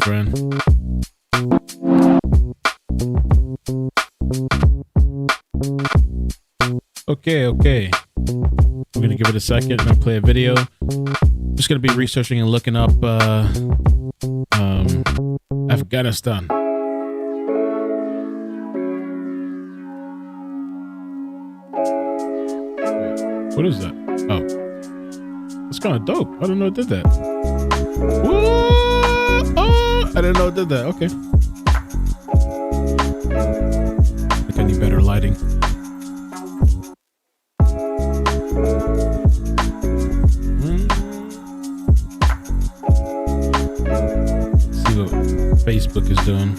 friend. Okay. We're gonna give it a second. I'm gonna play a video. Just gonna be researching and looking up Afghanistan. What is that? Oh, it's kind of dope. I didn't know it did that. Whoa! Oh, I didn't know it did that. Okay. I think I need better lighting. See what Facebook is doing.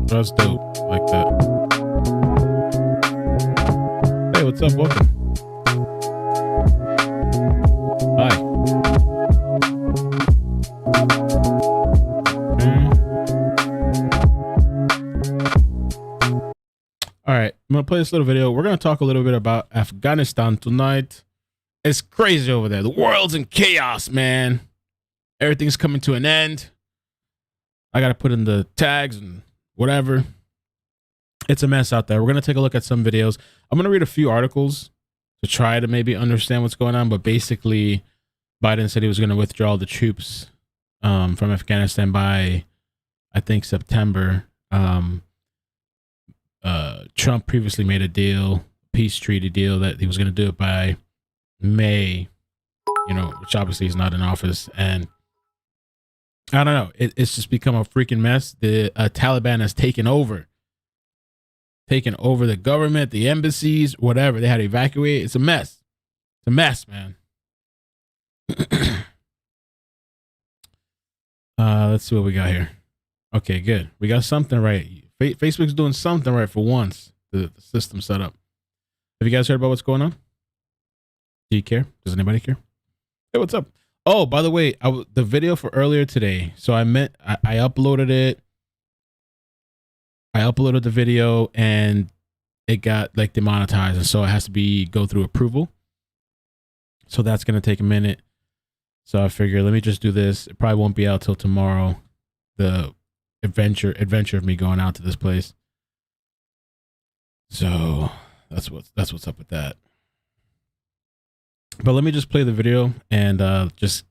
That's dope. Like that. Hey, what's up? Welcome. Hi. All right, I'm gonna play this little video. We're gonna talk a little bit about Afghanistan tonight. It's crazy over there. The world's in chaos, man. Everything's coming to an end. I gotta put in the tags and whatever. It's a mess out there. We're going to take a look at some videos. I'm going to read a few articles to try to maybe understand what's going on. But basically, Biden said he was going to withdraw the troops from Afghanistan by, I think, September. Trump previously made a deal, peace treaty deal, that he was going to do it by May, which obviously he's not in office. And I don't know. It's just become a freaking mess. The Taliban has taken over the government, the embassies, whatever. They had to evacuate. It's a mess. It's a mess, man. Let's see what we got here. Okay, good. We got something right. Facebook's doing something right for once. The system set up. Have you guys heard about what's going on? Do you care? Does anybody care? Hey, what's up? Oh, by the way, the video for earlier today. So I uploaded it. I uploaded the video and it got like demonetized, and so it has to go through approval. So that's gonna take a minute. So I figure let me just do this. It probably won't be out till tomorrow. The adventure of me going out to this place. So that's what's up with that. But let me just play the video and just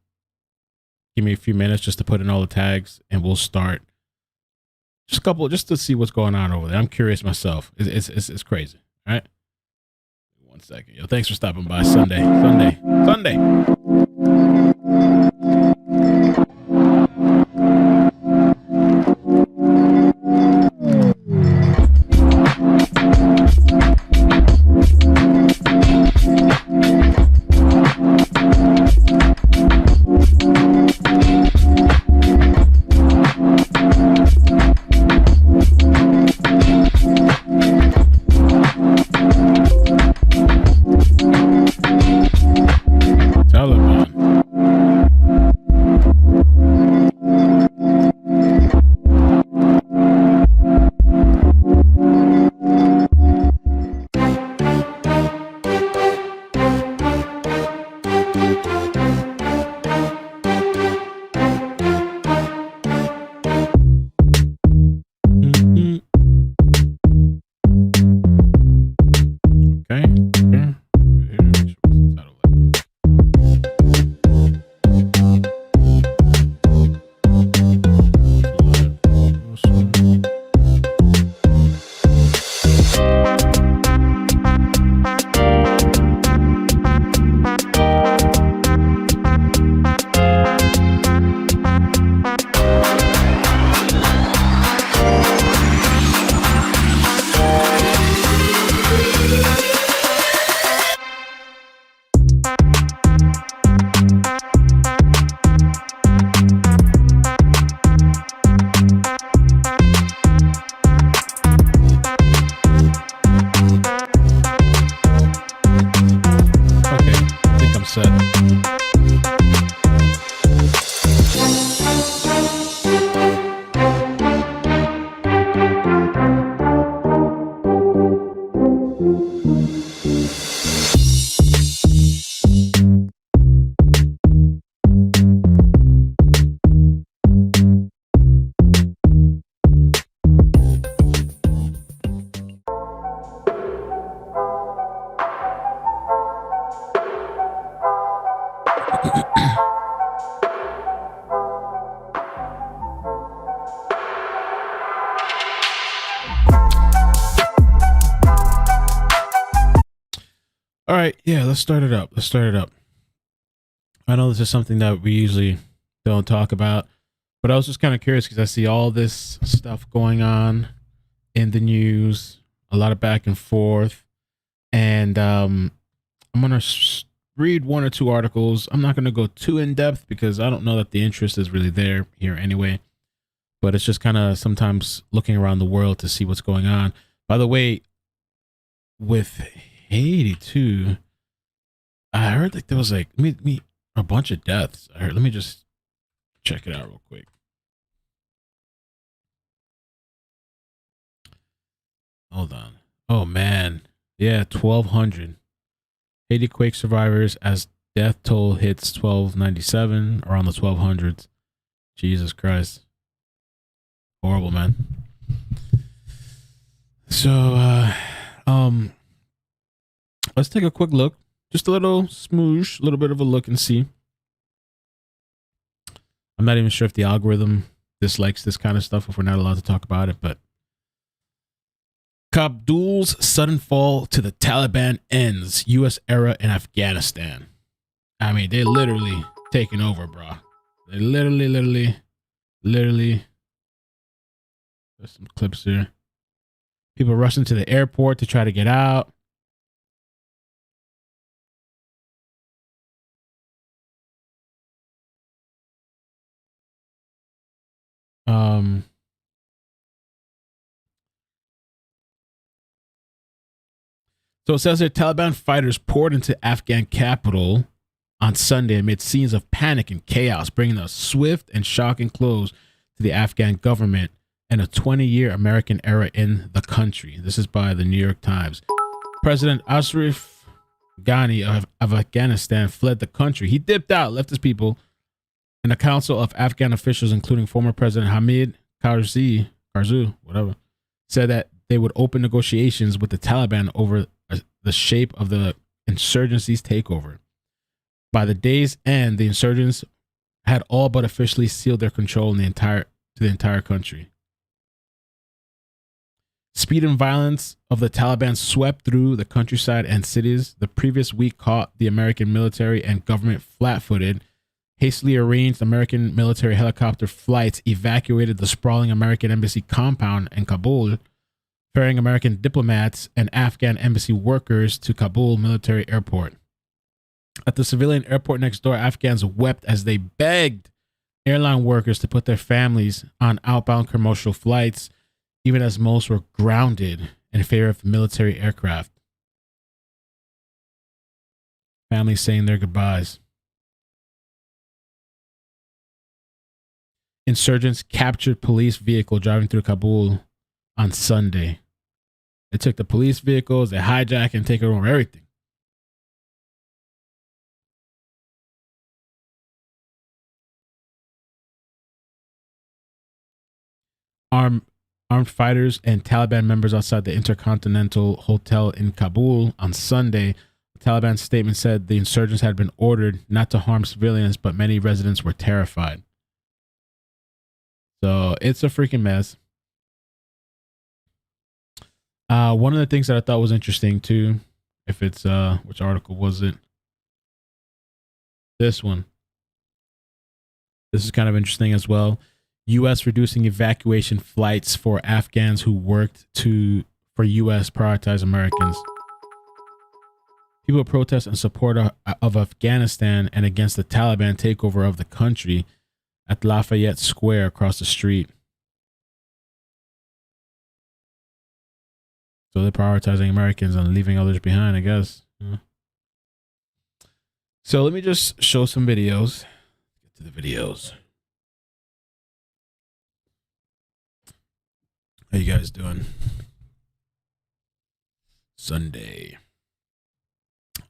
give me a few minutes just to put in all the tags, and we'll start. Just a couple, just to see what's going on over there. I'm curious myself. It's crazy. All right. 1 second. Yo, thanks for stopping by. Sunday. All right, yeah, let's start it up. I know this is something that we usually don't talk about, but I was just kind of curious because I see all this stuff going on in the news, a lot of back and forth, and I'm gonna read one or two articles. I'm not gonna go too in depth because I don't know that the interest is really there here anyway. But it's just kind of sometimes looking around the world to see what's going on. By the way, with Haiti too, I heard like there was like me a bunch of deaths. I heard. Let me just check it out real quick. Hold on. Oh man, yeah, 1,200 Haiti quake survivors as death toll hits 1,297 around the 1,200s. Jesus Christ, horrible, man. So, let's take a quick look. Just a little smoosh, a little bit of a look and see. I'm not even sure if the algorithm dislikes this kind of stuff if we're not allowed to talk about it, but Kabul's sudden fall to the Taliban ends U.S. era in Afghanistan. I mean, they're literally taking over, bro. They literally. There's some clips here. People rushing to the airport to try to get out. So it says here Taliban fighters poured into Afghan capital on Sunday amid scenes of panic and chaos, bringing a swift and shocking close to the Afghan government and a 20-year American era in the country. This is by the New York Times. President Ashraf Ghani of Afghanistan fled the country. He dipped out, left his people, and a council of Afghan officials, including former President Hamid Karzai, whatever, said that they would open negotiations with the Taliban over the shape of the insurgency's takeover. By the day's end, the insurgents had all but officially sealed their control in the entire country. Speed and violence of the Taliban swept through the countryside and cities. The previous week caught the American military and government flat-footed. Hastily arranged American military helicopter flights evacuated the sprawling American Embassy compound in Kabul, ferrying American diplomats and Afghan Embassy workers to Kabul military airport. At the civilian airport next door, Afghans wept as they begged airline workers to put their families on outbound commercial flights, even as most were grounded in favor of military aircraft. Families saying their goodbyes. Insurgents captured police vehicle driving through Kabul on Sunday. They took the police vehicles, they hijacked and take over everything. Armed fighters and Taliban members outside the Intercontinental Hotel in Kabul on Sunday. The Taliban statement said the insurgents had been ordered not to harm civilians, but many residents were terrified. So it's a freaking mess. One of the things that I thought was interesting too, if it's which article was it? This one. This is kind of interesting as well. U.S. reducing evacuation flights for Afghans who worked for U.S. prioritize Americans. People protest in support of Afghanistan and against the Taliban takeover of the country at Lafayette Square across the street. So they're prioritizing Americans and leaving others behind, I guess. Yeah. So let me just show some videos. Get to the videos. How you guys doing? Sunday.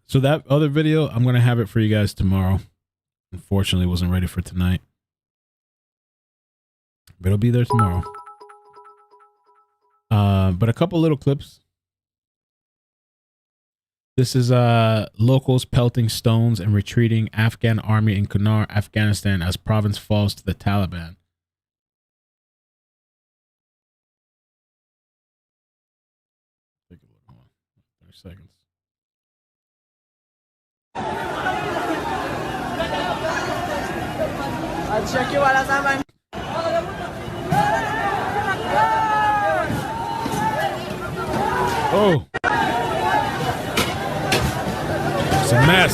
So that other video, I'm going to have it for you guys tomorrow. Unfortunately, wasn't ready for tonight. But it'll be there tomorrow. But a couple little clips. This is locals pelting stones and retreating Afghan army in Kunar, Afghanistan, as province falls to the Taliban. Take a look. Hold on. 30 seconds. Oh. It's a mess.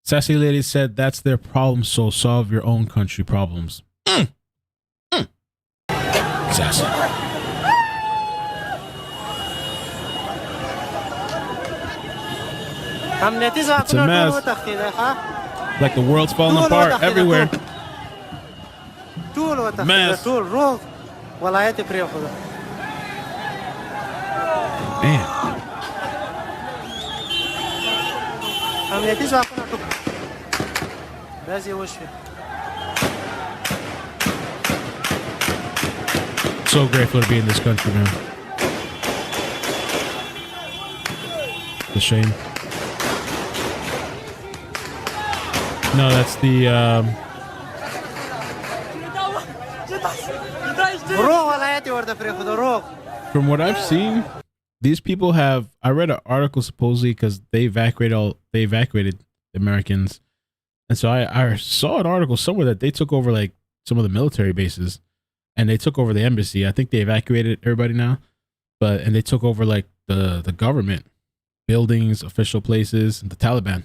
Sassy lady said that's their problem, so solve your own country problems. Sassy. It's a mess. Like the world's falling apart everywhere. Mess. Man. So grateful to be in this country, man. It's a shame. No, that's the from what I've seen, these people have, I read an article supposedly because they evacuated the Americans. And so I saw an article somewhere that they took over like some of the military bases and they took over the embassy. I think they evacuated everybody now, and they took over like the government buildings, official places, the Taliban.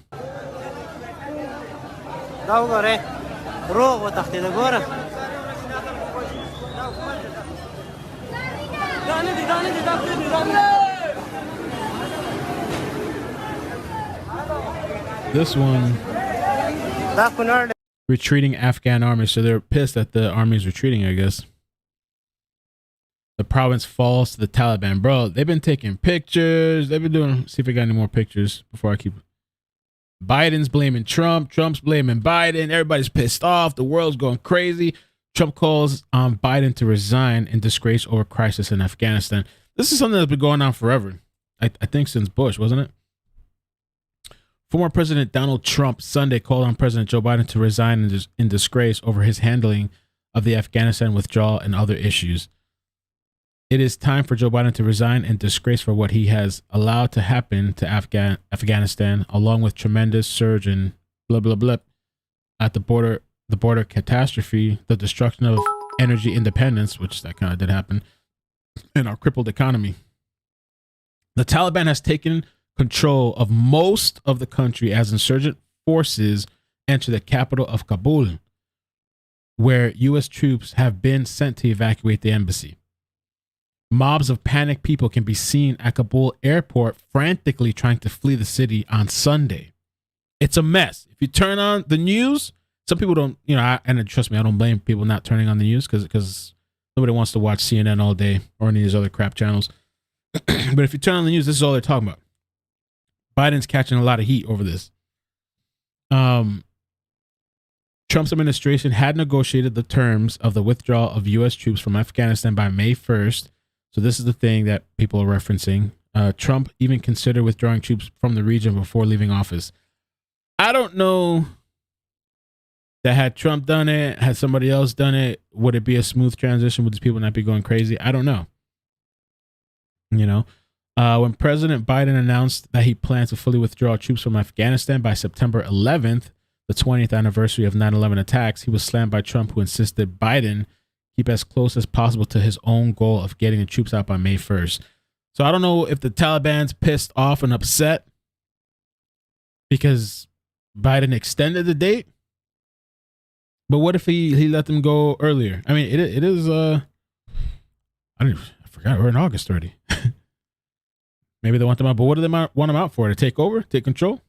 This one, retreating Afghan army. So they're pissed that the army is retreating, I guess. The province falls to the Taliban. Bro, they've been taking pictures. They've been doing, see if I got any more pictures before I keep. Biden's blaming Trump. Trump's blaming Biden. Everybody's pissed off. The world's going crazy. Trump calls on Biden to resign in disgrace over crisis in Afghanistan. This is something that's been going on forever. I think since Bush, wasn't it? Former President Donald Trump Sunday called on President Joe Biden to resign in disgrace over his handling of the Afghanistan withdrawal and other issues. It is time for Joe Biden to resign in disgrace for what he has allowed to happen to Afghanistan, along with tremendous surge in blah, blah, blah at the border catastrophe, the destruction of energy independence, which that kind of did happen, and our crippled economy. The Taliban has taken control of most of the country as insurgent forces enter the capital of Kabul, where U.S. troops have been sent to evacuate the embassy. Mobs of panicked people can be seen at Kabul airport frantically trying to flee the city on Sunday. It's a mess. If you turn on the news, some people don't, and trust me, I don't blame people not turning on the news because nobody wants to watch CNN all day or any of these other crap channels. But if you turn on the news, this is all they're talking about. Biden's catching a lot of heat over this. Trump's administration had negotiated the terms of the withdrawal of U.S. troops from Afghanistan by May 1st. So this is the thing that people are referencing. Trump even considered withdrawing troops from the region before leaving office. I don't know that had Trump done it, had somebody else done it, would it be a smooth transition? Would these people not be going crazy? I don't know. When President Biden announced that he plans to fully withdraw troops from Afghanistan by September 11th, the 20th anniversary of 9/11 attacks, he was slammed by Trump, who insisted Biden keep as close as possible to his own goal of getting the troops out by May 1st. So I don't know if the Taliban's pissed off and upset because Biden extended the date. But what if he let them go earlier? I mean, it is I forgot we're in August already. Maybe they want them out, but what do they want them out for? To take over, take control?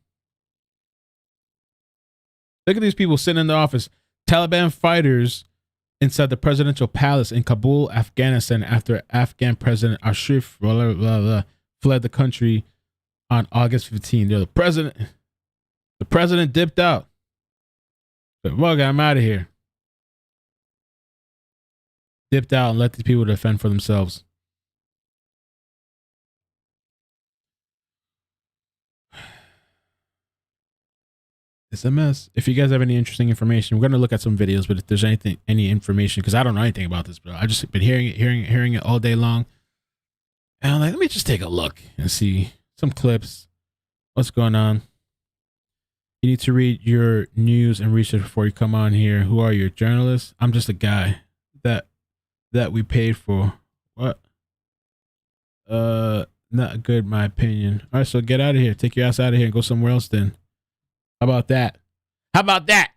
Look at these people sitting in the office. Taliban fighters inside the presidential palace in Kabul, Afghanistan, after Afghan President Ashraf fled the country on August 15th. The president dipped out. But well, I'm out of here. Dipped out and let these people defend for themselves. It's a mess. If you guys have any interesting information, we're going to look at some videos, but if there's any information, because I don't know anything about this, but I just been hearing it all day long. And I'm like, let me just take a look and see some clips. What's going on? You need to read your news and research before you come on here. Who are you, journalists? I'm just a guy that we paid for. What? Not good, my opinion. All right, so get out of here. Take your ass out of here and go somewhere else then. How about that? How about that?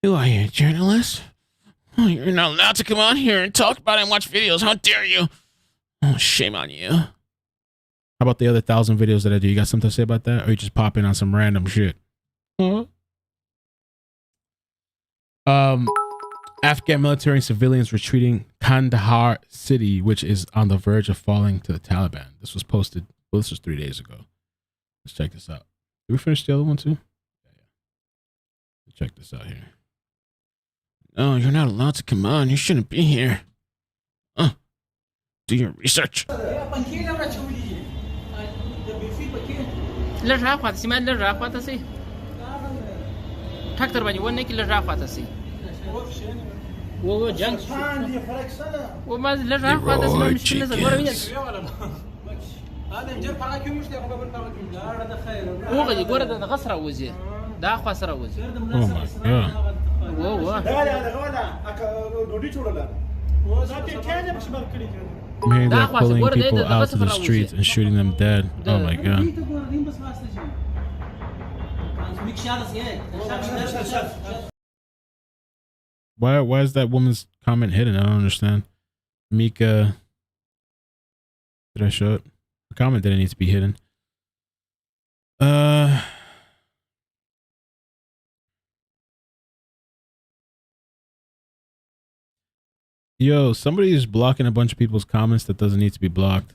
Who are you, journalist? Oh, you're not allowed to come on here and talk about it and watch videos. How dare you? Oh, shame on you. How about the other 1,000 videos that I do? You got something to say about that? Or you just pop in on some random shit? Huh? Afghan military and civilians retreating Kandahar city, which is on the verge of falling to the Taliban. This was posted. Well, this was 3 days ago. Let's check this out. Did we finish the other one too? Yeah. Let's check this out here. No, you're not allowed to come on. You shouldn't be here. Do your research. I'm hearing they're pulling people out to the streets and shooting them dead. Oh my god. Why is that woman's comment hidden? I don't understand. Mika, did I show it? The comment didn't need to be hidden. Yo, somebody is blocking a bunch of people's comments that doesn't need to be blocked.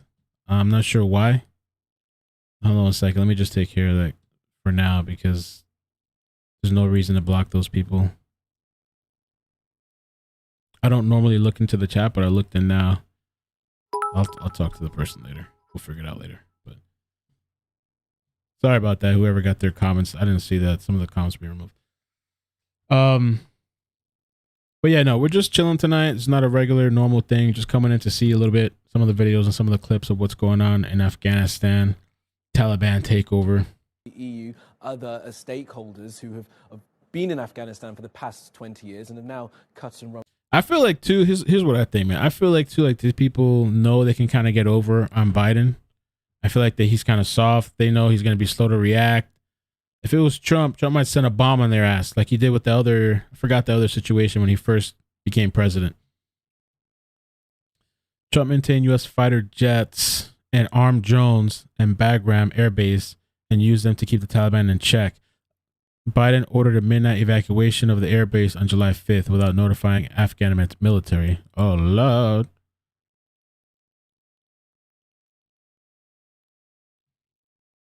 I'm not sure why. Hold on a second. Let me just take care of that for now because there's no reason to block those people. I don't normally look into the chat, but I looked in now. I'll talk to the person later. We'll figure it out later. But sorry about that. Whoever got their comments, I didn't see that. Some of the comments were removed. But yeah, no, we're just chilling tonight. It's not a regular, normal thing. Just coming in to see a little bit, some of the videos and some of the clips of what's going on in Afghanistan. Taliban takeover. EU, other stakeholders who have been in Afghanistan for the past 20 years and have now cut and run. I feel like too, here's what I think, man. I feel like too, like these people know they can kind of get over on Biden. I feel like that he's kind of soft. They know he's going to be slow to react. If it was Trump might send a bomb on their ass like he did with the other, I forgot the other situation when he first became president. Trump maintained U.S. fighter jets and armed drones and Bagram Air Base and used them to keep the Taliban in check. Biden ordered a midnight evacuation of the air base on July 5th without notifying Afghan military. Oh, Lord.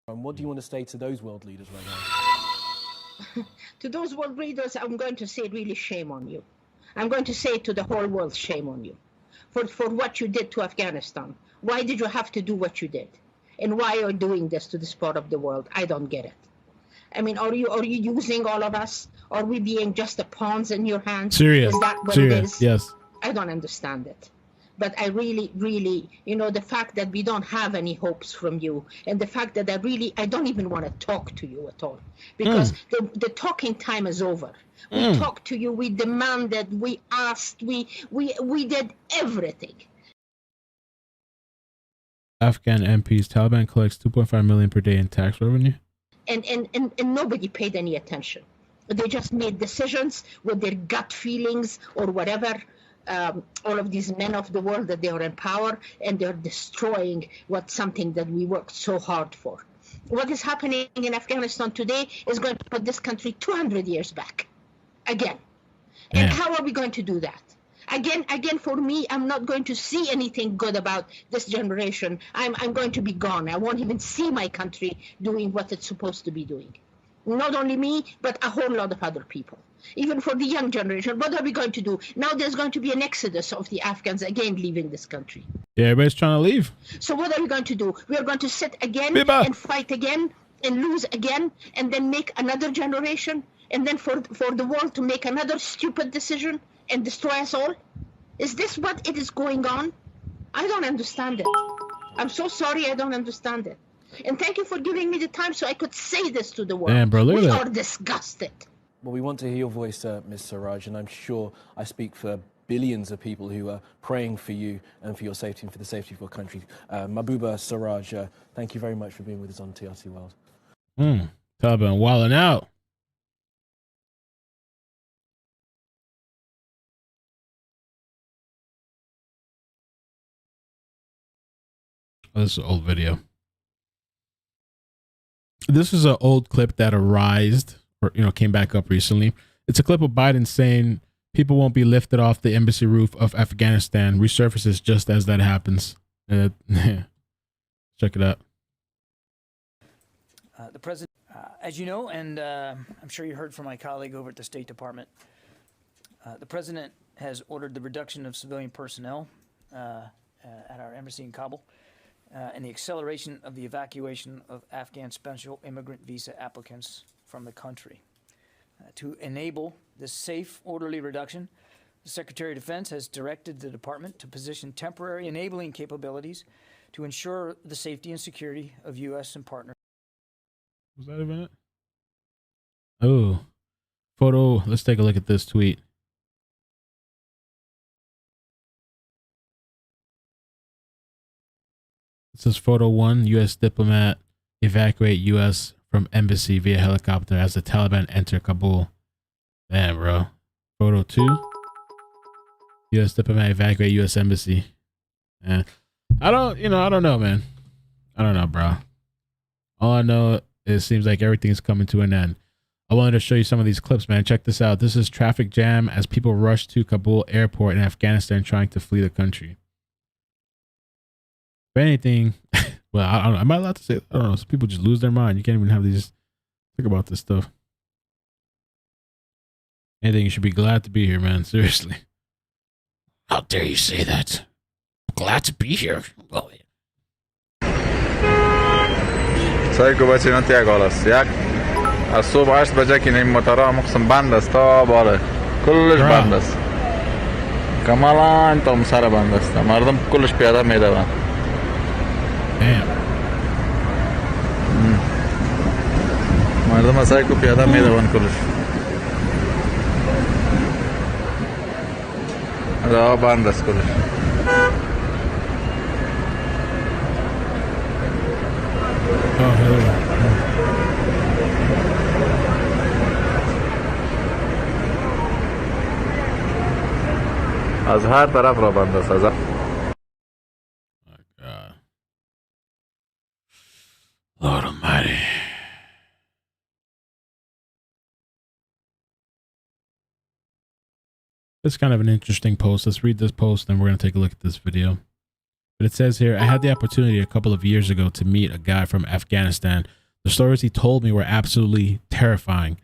And what do you want to say to those world leaders right now? To those world leaders, I'm going to say really shame on you. I'm going to say to the whole world, shame on you for what you did to Afghanistan. Why did you have to do what you did? And why are you doing this to this part of the world? I don't get it. I mean, are you using all of us? Are we being just a pawns in your hands? Syria. Is that what Syria. It is? Yes. I don't understand it. But I really, the fact that we don't have any hopes from you, and the fact that I don't even want to talk to you at all, because the talking time is over. We talked to you, we demanded, we asked, we did everything. Afghan MPs, Taliban collects 2.5 million per day in tax revenue. And nobody paid any attention. They just made decisions with their gut feelings or whatever. All of these men of the world that they are in power, and they're destroying something that we worked so hard for. What is happening in Afghanistan today is going to put this country 200 years back again. And how are we going to do that? Again, for me, I'm not going to see anything good about this generation. I'm going to be gone. I won't even see my country doing what it's supposed to be doing. Not only me, but a whole lot of other people. Even for the young generation, what are we going to do? Now there's going to be an exodus of the Afghans again leaving this country. Yeah, everybody's trying to leave. So what are we going to do? We are going to sit again and fight again and lose again, and then make another generation, and then for the world to make another stupid decision and destroy us all? Is this what it is going on? I don't understand it. I'm so sorry, I don't understand it. And thank you for giving me the time so I could say this to the world. Damn, bro, look at we that. are disgusted. Well, we want to hear your voice, Ms. Siraj, and I'm sure I speak for billions of people who are praying for you and for your safety and for the safety of your country. Mahbooba Siraj, thank you very much for being with us on TRT World. Taliban wilding out. Oh, this is an old video. This is an old clip that arised or came back up recently. It's a clip of Biden saying people won't be lifted off the embassy roof of Afghanistan. Resurfaces just as that happens. Check it out. The president, as you know, and I'm sure you heard from my colleague over at the State Department, the president has ordered the reduction of civilian personnel at our embassy in Kabul and the acceleration of the evacuation of Afghan special immigrant visa applicants from the country. To enable this safe, orderly reduction, the Secretary of Defense has directed the department to position temporary enabling capabilities to ensure the safety and security of U.S. and partners. Was that even it? Oh, photo. Let's take a look at this tweet. It says photo 1, U.S. diplomat evacuate U.S. from embassy via helicopter as the Taliban enter Kabul. Damn, bro. Photo 2, U.S. diplomat evacuate U.S. embassy. I don't know, man. I don't know, bro. All I know, it seems like everything's coming to an end. I wanted to show you some of these clips, man. Check this out. This is traffic jam as people rush to Kabul airport in Afghanistan trying to flee the country. If anything, well, I don't know. Am I allowed to say? I don't know. Some people just lose their mind. You can't even have these. Think about this stuff. Anything, you should be glad to be here, man. Seriously. How dare you say that? I'm glad to be here. Well, سایکو بچه من تیگ آلاست یک از صبح 8 بجه که نیم موتورها مقسم بند است تا بالا کلش بند است کاملا تا سر بند است مردم کلش پیاده میدوند مردم سایکو پیاده میدوند کلش راه بند است کلش از هر طرف را بند است. Lord Almighty. It's kind of an interesting post. Let's read this post and we're going to take a look at this video. But it says here, I had the opportunity a couple of years ago to meet a guy from Afghanistan. The stories he told me were absolutely terrifying.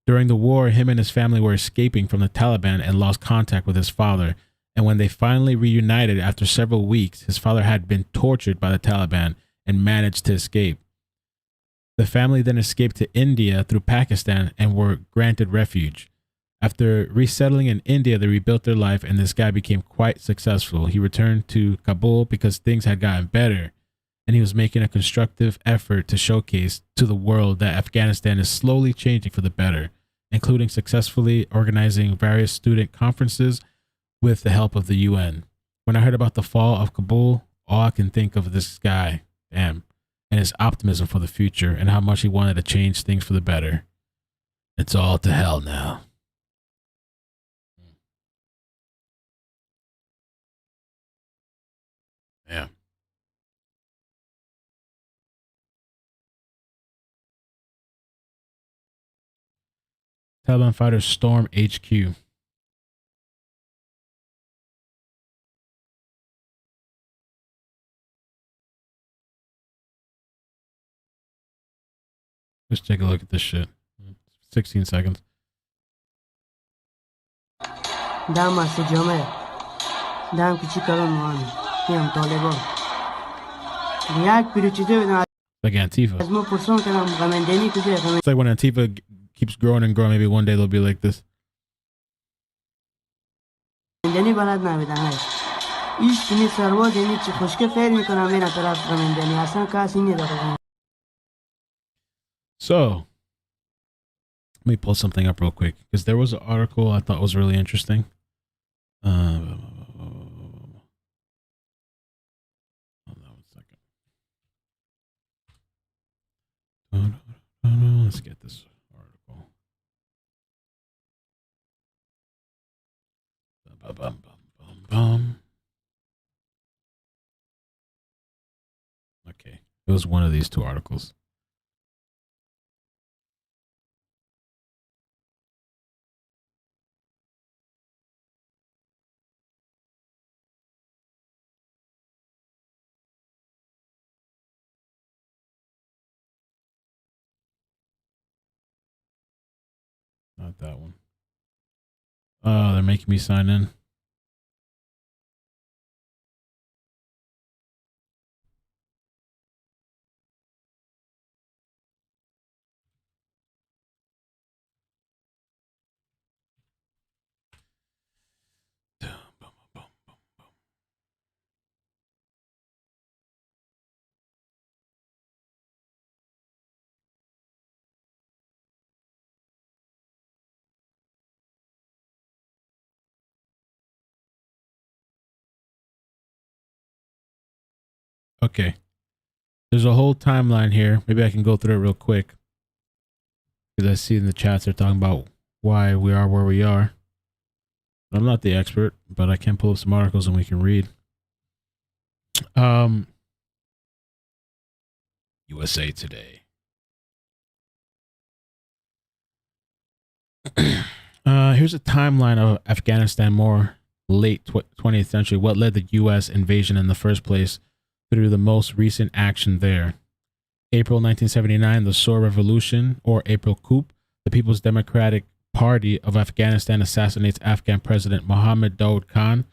During the war, him and his family were escaping from the Taliban and lost contact with his father. And when they finally reunited after several weeks, his father had been tortured by the Taliban and managed to escape. The family then escaped to India through Pakistan and were granted refuge. After resettling in India, they rebuilt their life and this guy became quite successful. He returned to Kabul because things had gotten better and he was making a constructive effort to showcase to the world that Afghanistan is slowly changing for the better, including successfully organizing various student conferences with the help of the UN. When I heard about the fall of Kabul, all I can think of this guy, damn, and his optimism for the future and how much he wanted to change things for the better. It's all to hell now. Yeah. Taliban fighters storm HQ. Let's take a look at this shit. 16 seconds. دام است جامعه دام که چی کارون وان میام طالبان یک پیروچیده Like Antifa. از ما پرسون کنم غمندنی کجا It's like when Antifa keeps growing and growing, maybe one day they'll be like this. غمندنی بلد نمیدن ایش کنی سرباز یعنی چی خوشکه فیر میکنم میرن طرف غمندنی اصلا کسی نداره. So, let me pull something up real quick because there was an article I thought was really interesting. Hold on 1 second. Let's get this article. Okay, it was one of these two articles. Not that one. Oh, they're making me sign in. Okay. There's a whole timeline here. Maybe I can go through it real quick. Because I see in the chats they're talking about why we are where we are. I'm not the expert, but I can pull up some articles and we can read. USA Today. Here's a timeline of Afghanistan, more late 20th century. What led the U.S. invasion in the first place through the most recent action there. April 1979, the Sohr Revolution, or April Coup. The People's Democratic Party of Afghanistan assassinates Afghan President Mohammed Daoud Khan.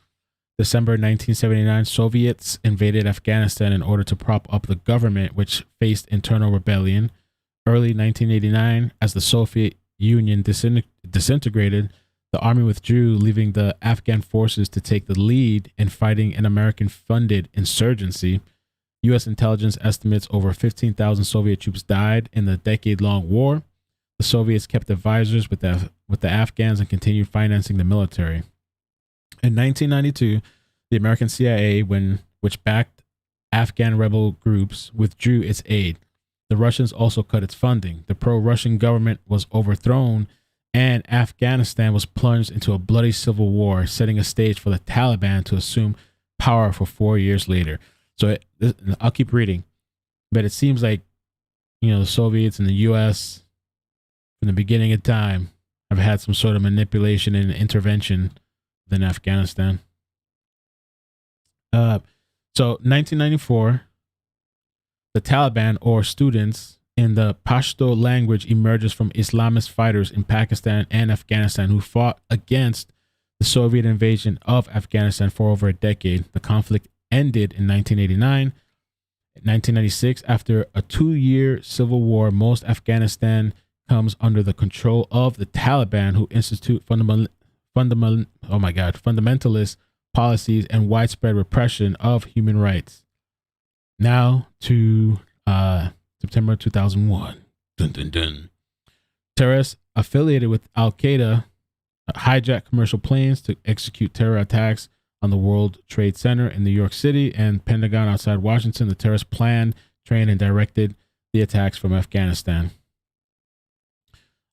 December 1979, Soviets invaded Afghanistan in order to prop up the government, which faced internal rebellion. Early 1989, as the Soviet Union disintegrated, the army withdrew, leaving the Afghan forces to take the lead in fighting an American-funded insurgency. U.S. intelligence estimates over 15,000 Soviet troops died in the decade-long war. The Soviets kept advisors with the Afghans and continued financing the military. In 1992, the American CIA, which backed Afghan rebel groups, withdrew its aid. The Russians also cut its funding. The pro-Russian government was overthrown, and Afghanistan was plunged into a bloody civil war, setting a stage for the Taliban to assume power for 4 years later. So I'll keep reading, but it seems like, the Soviets and the U.S. from the beginning of time have had some sort of manipulation and intervention within Afghanistan. So 1994, the Taliban, or students in the Pashto language, emerges from Islamist fighters in Pakistan and Afghanistan who fought against the Soviet invasion of Afghanistan for over a decade. The conflict ended in 1989. In 1996, after a 2-year civil war, most Afghanistan comes under the control of the Taliban, who institute fundamentalist policies and widespread repression of human rights. Now to September 2001. Dun, dun, dun. Terrorists affiliated with Al-Qaeda hijacked commercial planes to execute terror attacks on the World Trade Center in New York City and Pentagon outside Washington. The terrorists planned, trained, and directed the attacks from Afghanistan.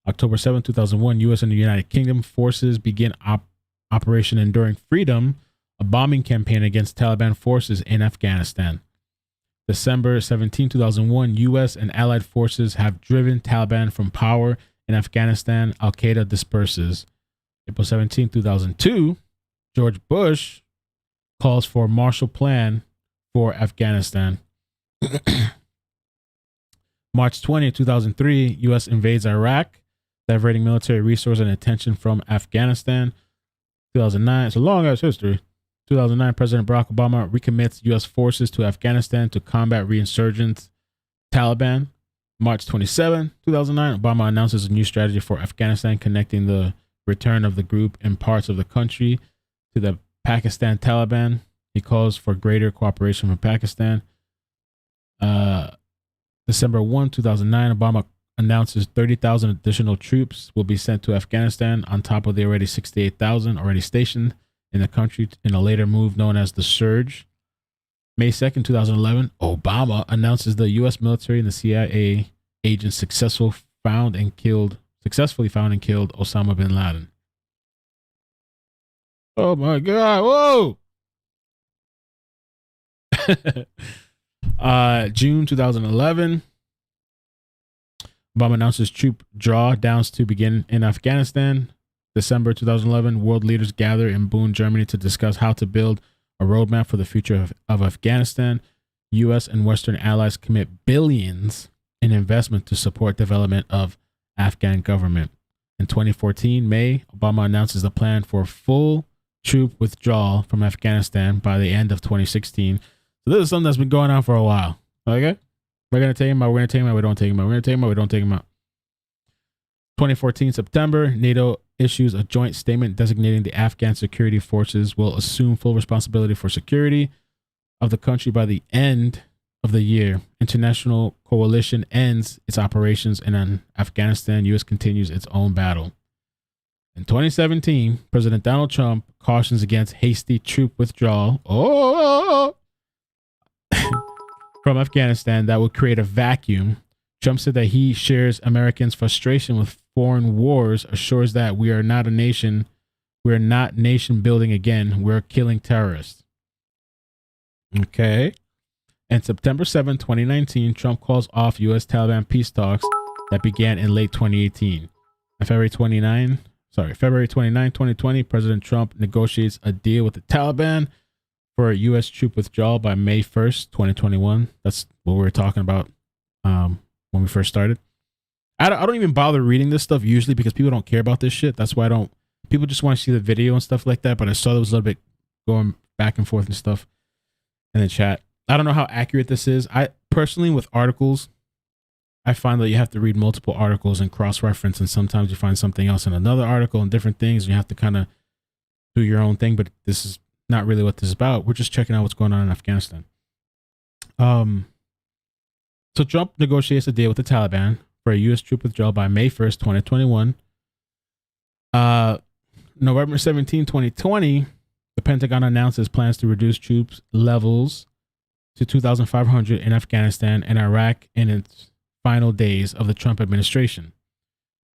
October 7, 2001, U.S. and the United Kingdom forces begin Operation Enduring Freedom, a bombing campaign against Taliban forces in Afghanistan. December 17, 2001, U.S. and allied forces have driven Taliban from power in Afghanistan. Al-Qaeda disperses. April 17, 2002, George Bush calls for a Marshall Plan for Afghanistan. March 20, 2003, U.S. invades Iraq, diverting military resources and attention from Afghanistan. 2009, it's a long-ass history. 2009, President Barack Obama recommits U.S. forces to Afghanistan to combat reinsurgents. Taliban. March 27, 2009, Obama announces a new strategy for Afghanistan, connecting the return of the group in parts of the country to the Pakistan Taliban. He calls for greater cooperation from Pakistan. December 1, 2009, Obama announces 30,000 additional troops will be sent to Afghanistan on top of the already 68,000 already stationed in the country in a later move known as the Surge. May 2nd, 2011, Obama announces the U.S. military and the CIA agents successfully found and killed Osama bin Laden. Oh my God! Whoa! June 2011, Obama announces troop drawdowns to begin in Afghanistan. December 2011, world leaders gather in Bonn, Germany to discuss how to build a roadmap for the future of Afghanistan. U.S. and Western allies commit billions in investment to support development of Afghan government. In 2014, May, Obama announces the plan for full troop withdrawal from Afghanistan by the end of 2016. So this is something that's been going on for a while. Okay? We're going to take him out. We're going to take him out. We don't take him out. We're going to take him out. We don't take him out. 2014, September, NATO issues a joint statement designating the Afghan security forces will assume full responsibility for security of the country by the end of the year. International coalition ends its operations in Afghanistan. U.S. continues its own battle. In 2017, President Donald Trump cautions against hasty troop withdrawal from Afghanistan that will create a vacuum. Trump said that he shares Americans' frustration with foreign wars, assures that we are not nation building again. We're killing terrorists. Okay. And September 7, 2019, Trump calls off U.S. Taliban peace talks that began in late 2018. On February 29, 2020, President Trump negotiates a deal with the Taliban for a U.S. troop withdrawal by May 1st, 2021. That's what we were talking about when we first started. I don't even bother reading this stuff usually because people don't care about this shit. That's why people just want to see the video and stuff like that. But I saw there was a little bit going back and forth and stuff in the chat. I don't know how accurate this is. I personally, with articles, I find that you have to read multiple articles and cross-reference, and sometimes you find something else in another article and different things, and you have to kind of do your own thing. But this is not really what this is about. We're just checking out what's going on in Afghanistan. So Trump negotiates a deal with the Taliban for a U.S. troop withdrawal by May 1st, 2021. November 17, 2020, the Pentagon announces plans to reduce troops levels to 2,500 in Afghanistan and Iraq in its final days of the Trump administration.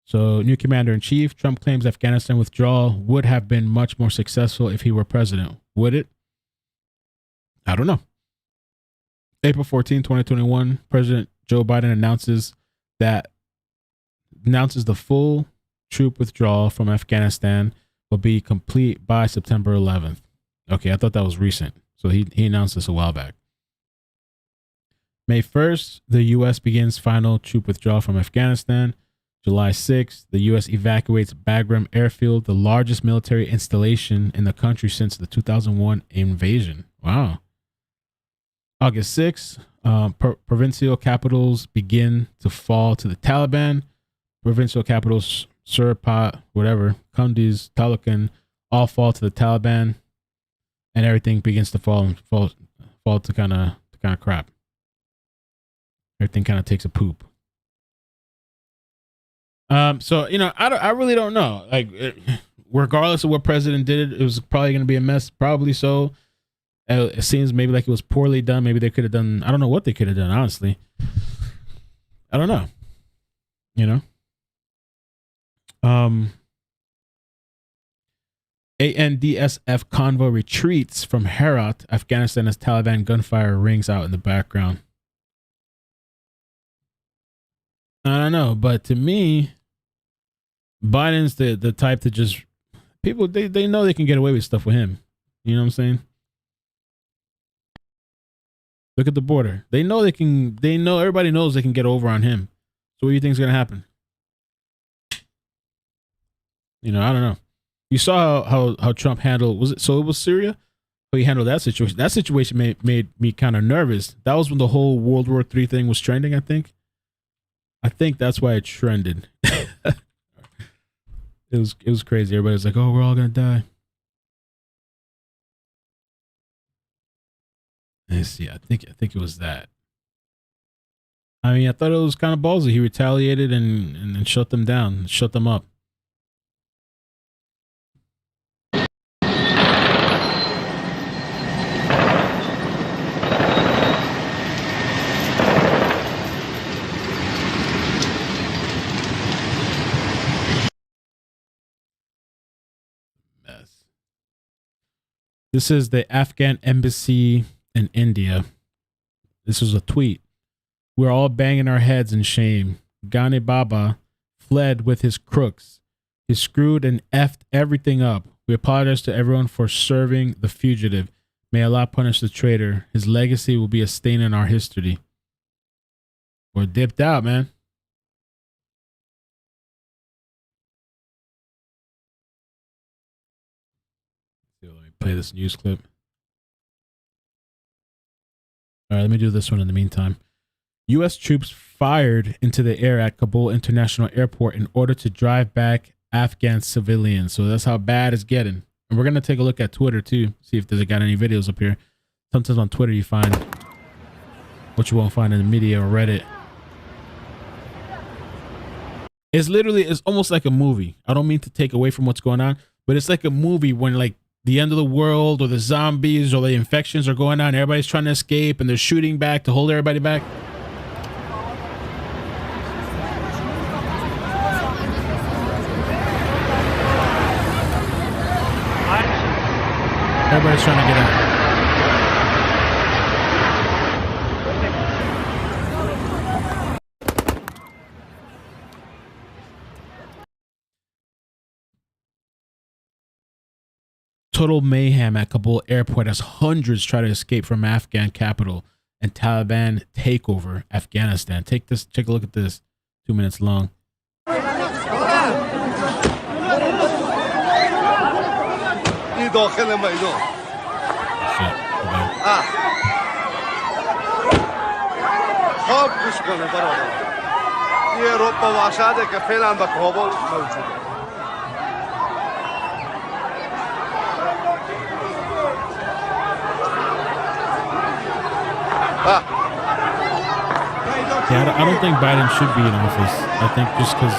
So, new commander-in-chief, Trump claims Afghanistan withdrawal would have been much more successful if he were president. Would it? I don't know. April 14, 2021, President Joe Biden announces the full troop withdrawal from Afghanistan will be complete by September 11th. Okay, I thought that was recent. So he announced this a while back. May 1st, the U.S. begins final troop withdrawal from Afghanistan. July 6th, the U.S. evacuates Bagram Airfield, the largest military installation in the country since the 2001 invasion. Wow. August 6th, provincial capitals begin to fall to the Taliban. Provincial capitals, Surpat, whatever, Kunduz, Taloqan, all fall to the Taliban, and everything begins to fall to kind of crap. Everything kind of takes a poop. So I really don't know. Like, regardless of what president did, it was probably going to be a mess. Probably so. It seems maybe like it was poorly done. Maybe they could have done. I don't know what they could have done. Honestly, I don't know. ANDSF convoy retreats from Herat, Afghanistan, as Taliban gunfire rings out in the background. I don't know, but to me, Biden's the type to just people they know they can get away with stuff with him. You know what I'm saying? Look at the border. They know everybody knows they can get over on him. So what do you think is gonna happen? I don't know. You saw how Trump handled it was Syria? he handled that situation. That situation made me kind of nervous. That was when the whole World War III thing was trending, I think. I think that's why it trended. It was crazy. Everybody was like, "Oh, we're all gonna die." Let's see. I think it was that. I mean, I thought it was kind of ballsy. He retaliated and shut them down, shut them up. Mess. This is the Afghan Embassy in India. This was a tweet. We're all banging our heads in shame. Ghani Baba fled with his crooks. He screwed and effed everything up. We apologize to everyone for serving the fugitive. May Allah punish the traitor. His legacy will be a stain in our history. We're dipped out, man. Let me play this news clip. All right, let me do this one in the meantime. U.S. troops fired into the air at Kabul International Airport in order to drive back Afghan civilians. So that's how bad it's getting. And we're going to take a look at Twitter, too. See if there's got any videos up here. Sometimes on Twitter, you find what you won't find in the media or Reddit. It's almost like a movie. I don't mean to take away from what's going on, but it's like a movie when, like, the end of the world or the zombies or the infections are going on. Everybody's trying to escape and they're shooting back to hold everybody back. Everybody's trying to get out. Total mayhem at Kabul airport as hundreds try to escape from Afghan capital and Taliban take over Afghanistan. Take a look at this. 2 minutes long. داخل میدان خواب گوش کنه برادر یه رب وحشته که فعلا به کابل موجوده Yeah, I don't think Biden should be in office. I think just because,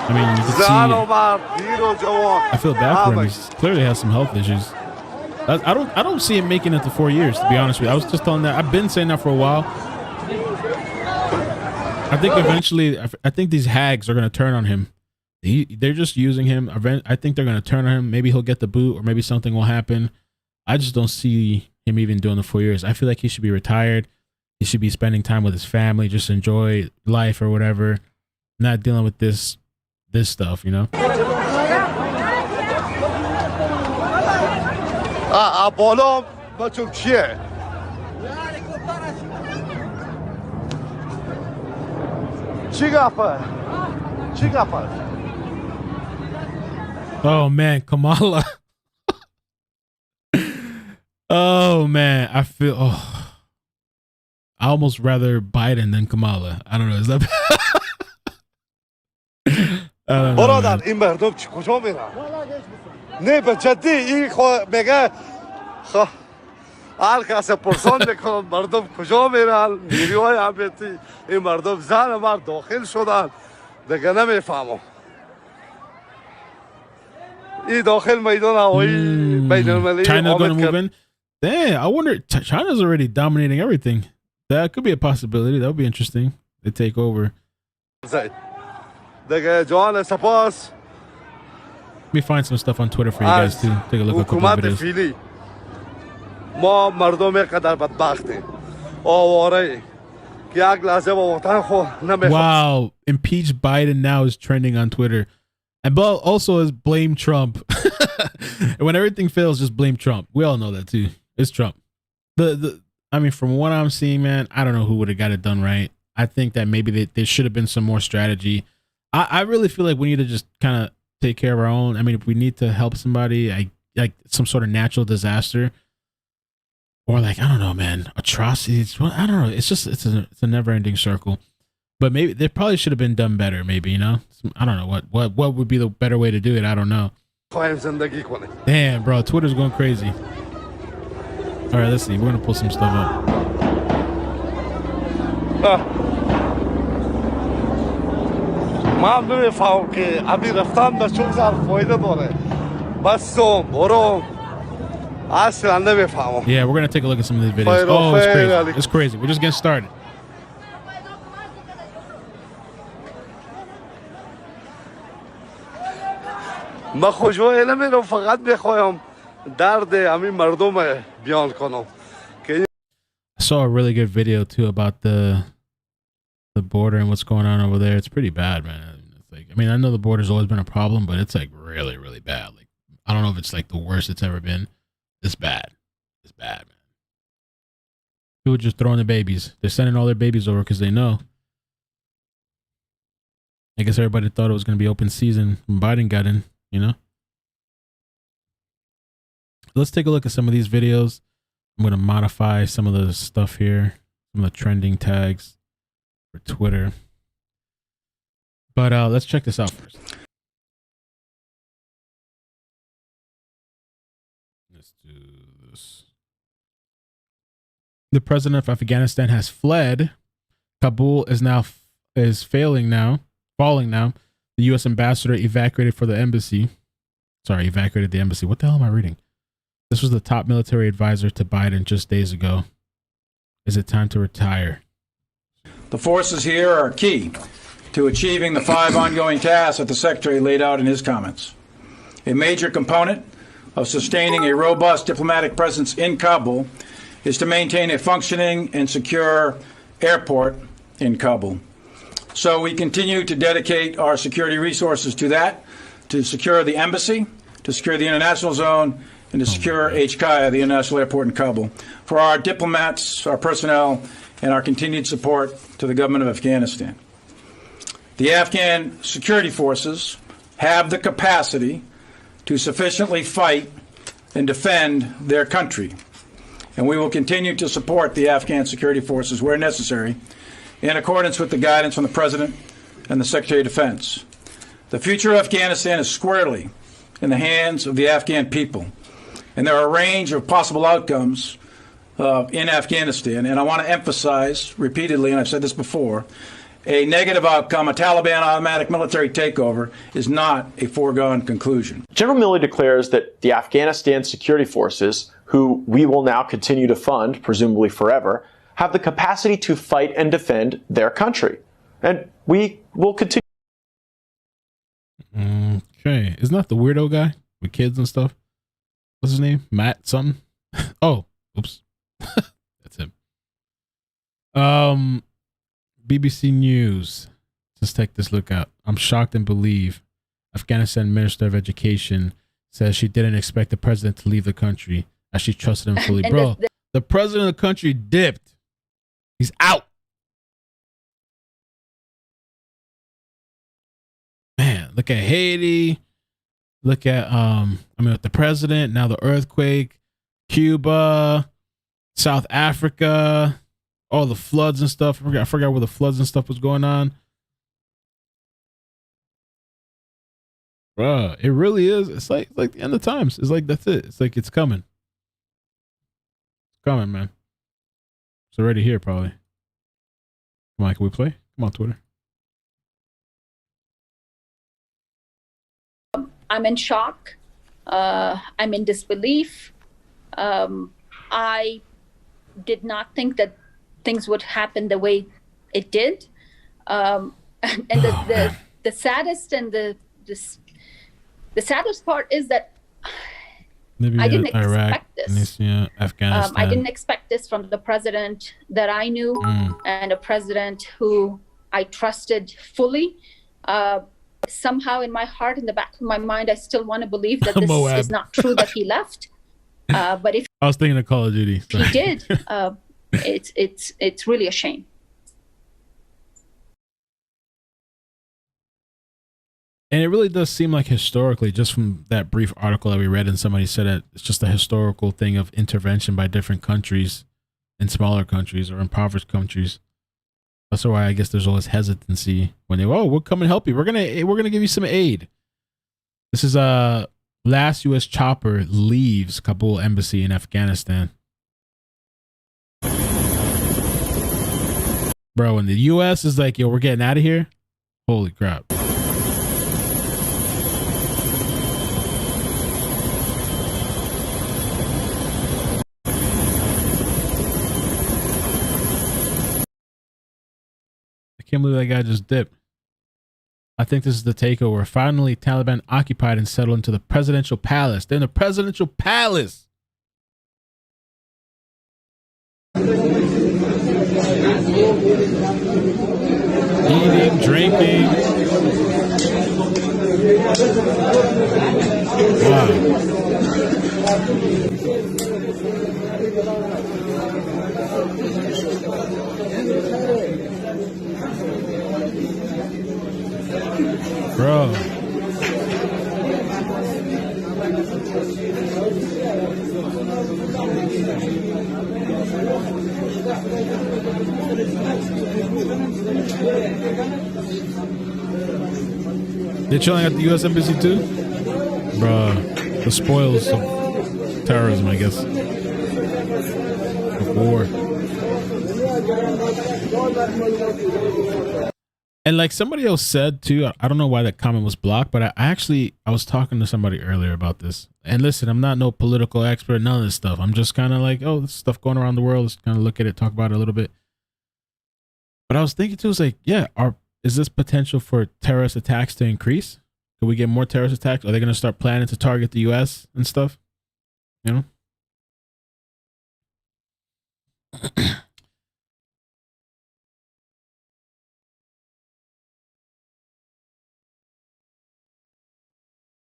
I mean, you can see, I feel bad for him. He clearly has some health issues. I don't see him making it to 4 years, to be honest with you. I was just telling that. I've been saying that for a while. I think eventually, I think these hags are going to turn on him. They're just using him. I think they're going to turn on him. Maybe he'll get the boot or maybe something will happen. I just don't see him even doing the 4 years. I feel like he should be retired. He should be spending time with his family, just enjoy life or whatever, not dealing with this stuff, you know? بالا بچم چیه چی گفت Oh man, Kamala. Oh man, I almost rather Biden than Kamala. I don't know. Is that I don't know, برادر این مردم چی کجا میرن نه به جدی این میگه هر کس پرسان میکنن مردم کجا میرن نیروهای امنیتی این مردم زن مرد داخل شدن دیگه نمیفهمم این داخل میدان هوایی بین المللی China going to move in? Damn, I wonder. China's already dominating everything. That could be a possibility. That would be interesting. They take over. دیگه جوان سپاس Let me find some stuff on Twitter for you guys too. Take a look at a couple of حکومت videos. فیلی ما مردم قدر بدبختیم آواره که یک لحظه با وطن خود نمیخواد Wow, impeach Biden now is trending on Twitter. And also is blame Trump. And when everything fails, just blame Trump. We all know that too. It's Trump. I mean, from what I'm seeing, man, I don't know who would have got it done right. I think that maybe there should have been some more strategy. I really feel like we need to just kind of take care of our own. I mean, if we need to help somebody, like some sort of natural disaster, or like, I don't know, man, atrocities. Well, I don't know. It's just it's a never ending circle. But maybe they probably should have been done better. Maybe, you know, I don't know what would be the better way to do it. I don't know. Damn, bro, Twitter's going crazy. All right, let's see. We're gonna pull some stuff up. من نمیفهم که ابی رفتن به چون زر فایده داره بسم برو اصلا نمیفهمم. Yeah, we're gonna take a look at some of these videos. Oh, it's crazy. It's crazy. We're just getting started. من خوشوای نمیرم فقط بخوایم درد همین مردم بیان کنم. I saw a really good video too about the border and what's going on over there. It's pretty bad, man. It's like, I mean, I know the border's always been a problem, but it's like really, really bad. Like, I don't know if it's like the worst it's ever been. It's bad. It's bad, man. People just throwing their babies. They're sending all their babies over because they know. I guess everybody thought it was going to be open season when Biden got in, you know? Let's take a look at some of these videos. I'm going to modify some of the stuff here, some of the trending tags for Twitter. But let's check this out first. Let's do this. The president of Afghanistan has fled. Kabul is falling now. The U.S. ambassador evacuated the embassy. What the hell am I reading? This was the top military advisor to Biden just days ago. Is it time to retire? The forces here are key to achieving the 5 ongoing tasks that the Secretary laid out in his comments. A major component of sustaining a robust diplomatic presence in Kabul is to maintain a functioning and secure airport in Kabul. So we continue to dedicate our security resources to that, to secure the embassy, to secure the international zone, and to secure iCkEdMeL, the international airport in Kabul, for our diplomats, our personnel, and our continued support to the government of Afghanistan. The Afghan security forces have the capacity to sufficiently fight and defend their country, and we will continue to support the Afghan security forces where necessary in accordance with the guidance from the President and the Secretary of Defense. The future of Afghanistan is squarely in the hands of the Afghan people. And there are a range of possible outcomes in Afghanistan. And I want to emphasize repeatedly, and I've said this before, a negative outcome, a Taliban automatic military takeover, is not a foregone conclusion. General Milley declares that the Afghanistan security forces, who we will now continue to fund, presumably forever, have the capacity to fight and defend their country. And we will continue. Okay. Isn't that the weirdo guy with kids and stuff? What's his name? Matt something? Oh, oops. That's him. BBC News. Let's take this look out. I'm shocked and believe Afghanistan Minister of Education says she didn't expect the president to leave the country as she trusted him fully. Bro, the president of the country dipped. He's out. Man, look at Haiti. Look at with the president, now the earthquake, Cuba, South Africa, all the floods and stuff. I forgot where the floods and stuff was going on. Bruh, it really is. It's like the end of times. It's like that's it. It's like it's coming. It's coming, man. It's already here, probably. Come on, can we play? Come on, Twitter. I'm in shock. I'm in disbelief. I did not think that things would happen the way it did. And the saddest and the saddest part is that Libya, I didn't expect Iraq, this. Tunisia, Afghanistan. I didn't expect this from the president that I knew and a president who I trusted fully. Somehow in my heart, in the back of my mind, I still want to believe that this is not true, that he left. But if I was thinking of Call of Duty. He did, it's really a shame. And it really does seem like historically, just from that brief article that we read, and somebody said that it's just a historical thing of intervention by different countries in smaller countries or impoverished countries. That's why I guess there's always hesitancy when they, oh, we'll come and help you. We're gonna give you some aid. This is last U.S. chopper leaves Kabul Embassy in Afghanistan. Bro, when the U.S. is like, yo, we're getting out of here. Holy crap. I can't believe that guy just dipped. I think this is the takeover. Finally, Taliban occupied and settled into the presidential palace. They're in the presidential palace. Eating, drinking. Wow. Bro. They're chilling at the U.S. Embassy too? Bro, the spoils of terrorism, I guess. Of war. And like somebody else said too, I don't know why that comment was blocked, but I was talking to somebody earlier about this. And listen, I'm not no political expert, none of this stuff. I'm just kind of like, oh, this stuff going around the world. Let's kind of look at it, talk about it a little bit. But I was thinking too, it's like, yeah, is this potential for terrorist attacks to increase? Could we get more terrorist attacks? Are they going to start planning to target the U.S. and stuff? You know?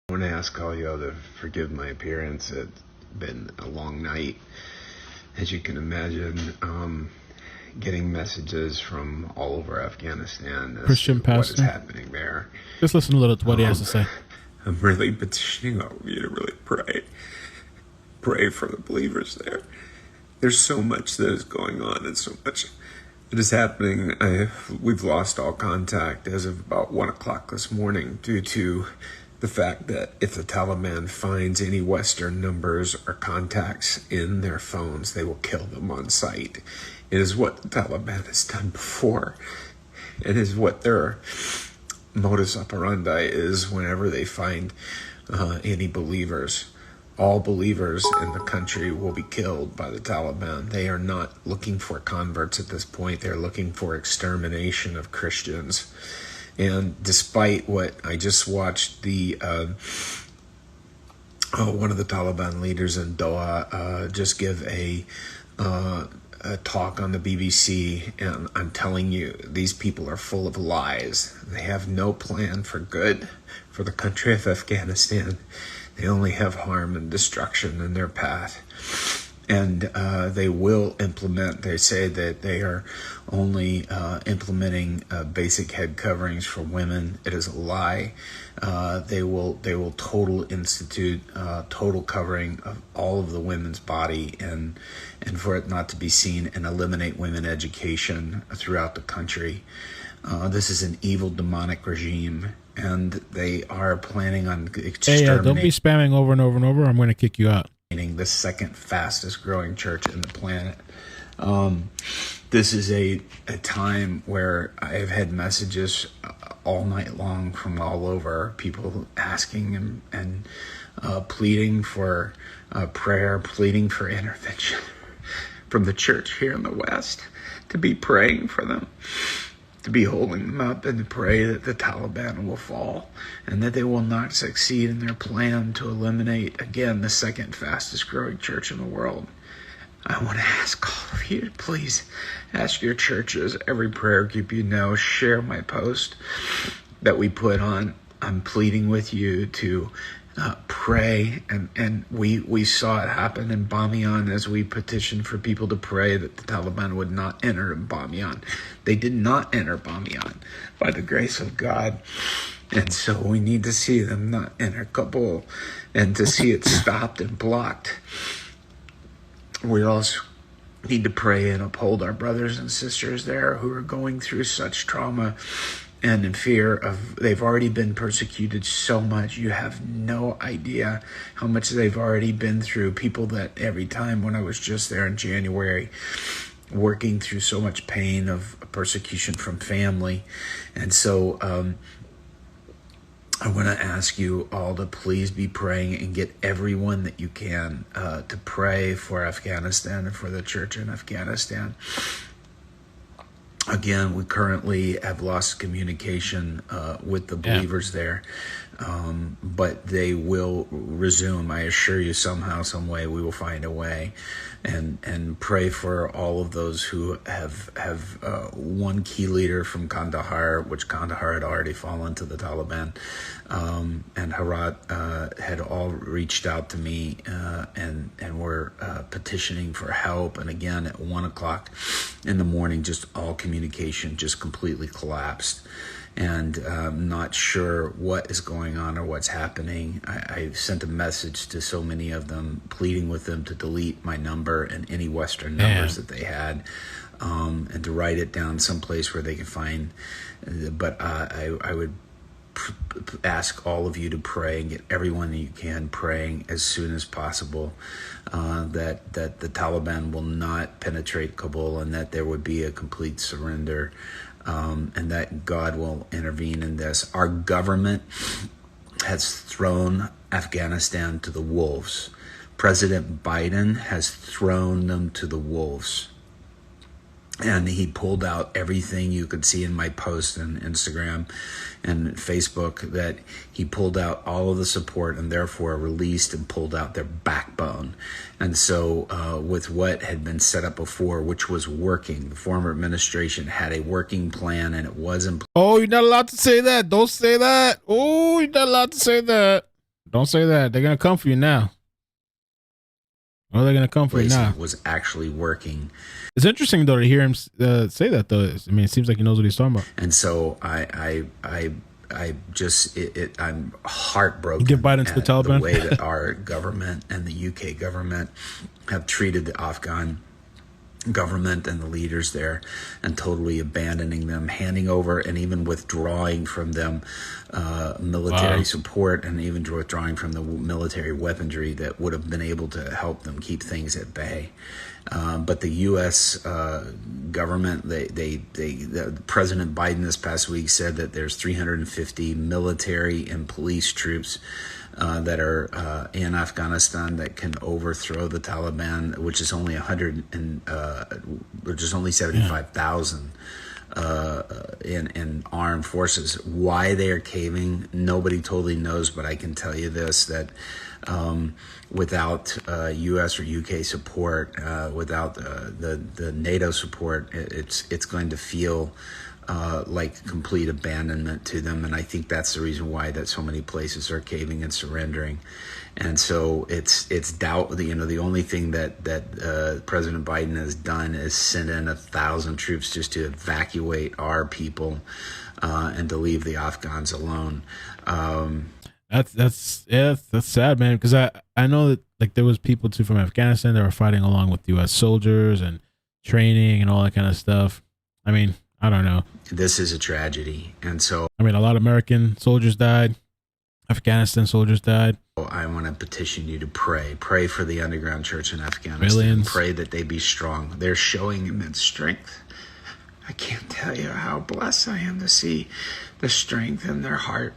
I want to ask all y'all to forgive my appearance. It's been a long night, as you can imagine. Getting messages from all over Afghanistan as Christian to what pastor. is happening there. Just listen a little to what he has to say. I'm really petitioning all of you to really pray for the believers there. There's so much that is going on and so much that is happening. We've lost all contact as of about 1 o'clock this morning due to the fact that if the Taliban finds any Western numbers or contacts in their phones, they will kill them on sight. It is what the Taliban has done before. It is what their modus operandi is whenever they find any believers. All believers in the country will be killed by the Taliban. They are not looking for converts at this point. They're looking for extermination of Christians. And despite what I just watched, one of the Taliban leaders in Doha just give a talk on the BBC, and I'm telling you, these people are full of lies. They have no plan for good for the country of Afghanistan. They only have harm and destruction in their path. And they will implement, they say that they are only implementing basic head coverings for women. It is a lie. They will total covering of all of the women's body and for it not to be seen, and eliminate women education throughout the country. This is an evil, demonic regime, and they are planning on exterminating. Hey, don't be spamming over and over and over. I'm going to kick you out. The second fastest growing church in the planet. This is a time where I've had messages all night long from all over, people asking and pleading for prayer, pleading for intervention from the church here in the West, to be praying for them, to be holding them up, and to pray that the Taliban will fall and that they will not succeed in their plan to eliminate, again, the second fastest growing church in the world. I want to ask all of you to please ask your churches, every prayer group you know, share my post that we put on. I'm pleading with you to pray, and we saw it happen in Bamiyan as we petitioned for people to pray that the Taliban would not enter Bamiyan. They did not enter Bamiyan by the grace of God. And so we need to see them not enter Kabul and to see it stopped and blocked. We also need to pray and uphold our brothers and sisters there who are going through such trauma and in fear of, they've already been persecuted so much. You have no idea how much they've already been through. People that every time when I was just there in January, working through so much pain of persecution from family. And so I want to ask you all to please be praying and get everyone that you can to pray for Afghanistan and for the church in Afghanistan. Again, we currently have lost communication with the believers there, but they will resume. I assure you, somehow, some way, we will find a way. And pray for all of those who have one key leader from Kandahar, which Kandahar had already fallen to the Taliban, and Herat had all reached out to me and were petitioning for help. And again, at 1 o'clock in the morning, just all communication just completely collapsed. And I'm not sure what is going on or what's happening. I sent a message to so many of them, pleading with them to delete my number and any Western numbers that they had, and to write it down someplace where they can find. But I would ask all of you to pray and get everyone that you can praying as soon as possible, that the Taliban will not penetrate Kabul and that there would be a complete surrender. And that God will intervene in this. Our government has thrown Afghanistan to the wolves. President Biden has thrown them to the wolves. And he pulled out everything you could see in my post on Instagram and Facebook, that he pulled out all of the support and therefore released and pulled out their backbone. And so with what had been set up before, which was working, the former administration had a working plan and it wasn't. Oh, you're not allowed to say that. Don't say that. Oh, you're not allowed to say that. Don't say that. They're going to come for you now. Oh, they're going to come for you now. Was actually working. It's interesting though to hear him say that though. I mean, it seems like he knows what he's talking about. And so I just I'm heartbroken. You give Biden to the Taliban. The way that our government and the UK government have treated the Afghan government and the leaders there, and totally abandoning them, handing over and even withdrawing from them military support, and even withdrawing from the military weaponry that would have been able to help them keep things at bay. But the U.S. Government, the President Biden this past week said that there's 350 military and police troops that are in Afghanistan that can overthrow the Taliban, which is only 75,000 in armed forces. Why they are caving, nobody totally knows, but I can tell you this, that without U.S. or U.K. support, without the NATO support, it's going to feel like complete abandonment to them. And I think that's the reason why that so many places are caving and surrendering. And so it's doubt. The only thing that President Biden has done is send in 1,000 troops just to evacuate our people and to leave the Afghans alone. That's sad, man. Because I know that like there was people too from Afghanistan that were fighting along with U.S. soldiers and training and all that kind of stuff. I mean, I don't know. This is a tragedy. And so, I mean, a lot of American soldiers died. Afghanistan soldiers died. I want to petition you to pray for the underground church in Afghanistan. Millions. Pray that they be strong. They're showing immense strength. I can't tell you how blessed I am to see the strength in their heart.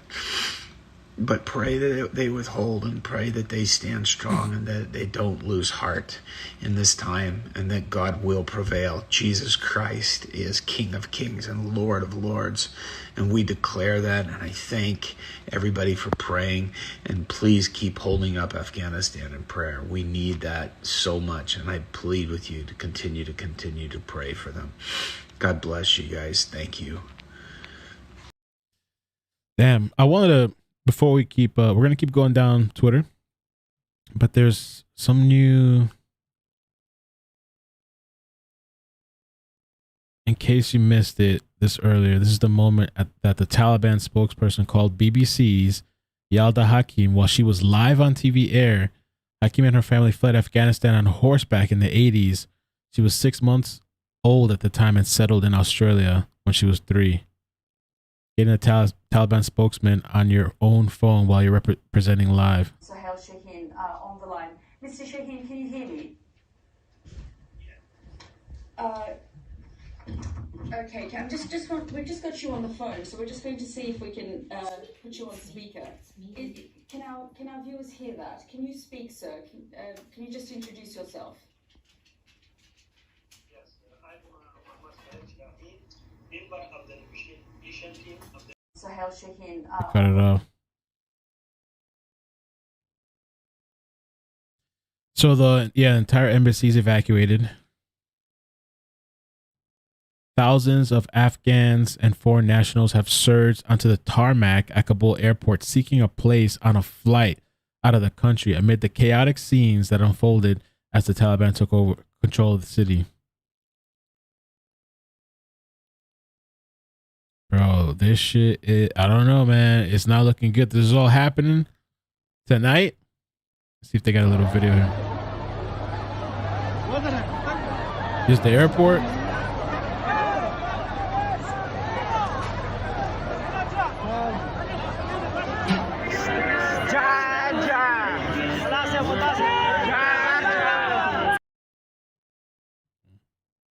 But pray that they withhold, and pray that they stand strong, and that they don't lose heart in this time, and that God will prevail. Jesus Christ is King of Kings and Lord of Lords, and we declare that. And I thank everybody for praying, and please keep holding up Afghanistan in prayer. We need that so much, and I plead with you to continue to pray for them. God bless you guys. Thank you. Damn, I wanted to. Before we keep, we're going to keep going down Twitter, but there's some new, in case you missed it, this earlier. This is the moment that the Taliban spokesperson called BBC's Yalda Hakim while she was live on TV air. Hakim and her family fled Afghanistan on horseback in the 80s. She was 6 months old at the time and settled in Australia when she was 3. Getting a Taliban spokesman on your own phone while you're presenting live. Sahel Shaheen on the line. Mr. Shaheen, can you hear me? Okay, we've just got you on the phone, so we're just going to see if we can put you on speaker. Can our viewers hear that? Can you speak, sir? Can you just introduce yourself? Yes, I'm Mohammed Shaheen, member of the negotiation team of the Sahel Shaheen. Cut it off. So the entire embassy is evacuated. Thousands of Afghans and foreign nationals have surged onto the tarmac at Kabul airport seeking a place on a flight out of the country amid the chaotic scenes that unfolded as the Taliban took over control of the city. Bro, this shit, I don't know, man. It's not looking good. This is all happening tonight. Let's see if they got a little video here. Here's the airport.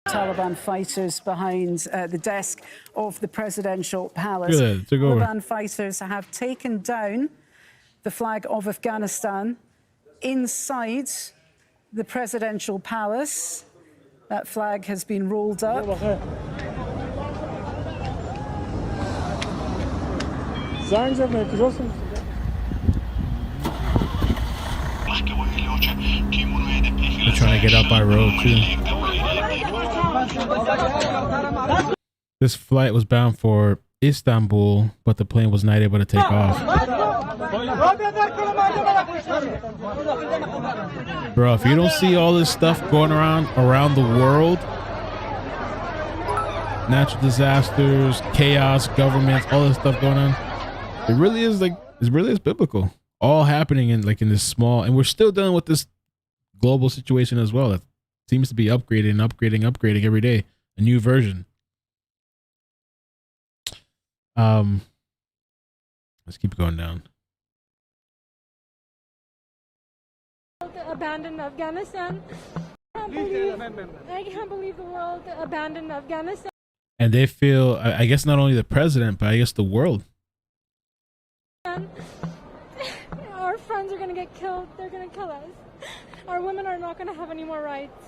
Taliban fighters behind the desk of the presidential palace. Good, took over. Taliban fighters have taken down the flag of Afghanistan inside the presidential palace. That flag has been rolled up. They're trying to get up by road too. This flight was bound for Istanbul, but the plane was not able to take off. Bro, if you don't see all this stuff going around the world, natural disasters, chaos, governments, all this stuff going on, it really is biblical. All happening in this small, and we're still dealing with this global situation as well. That seems to be upgrading every day. A new version. Let's keep going down. Abandoned Afghanistan. I can't believe the world abandoned Afghanistan. And they feel, I guess, not only the president, but I guess the world. Our friends are going to get killed. They're going to kill us. Our women are not going to have any more rights.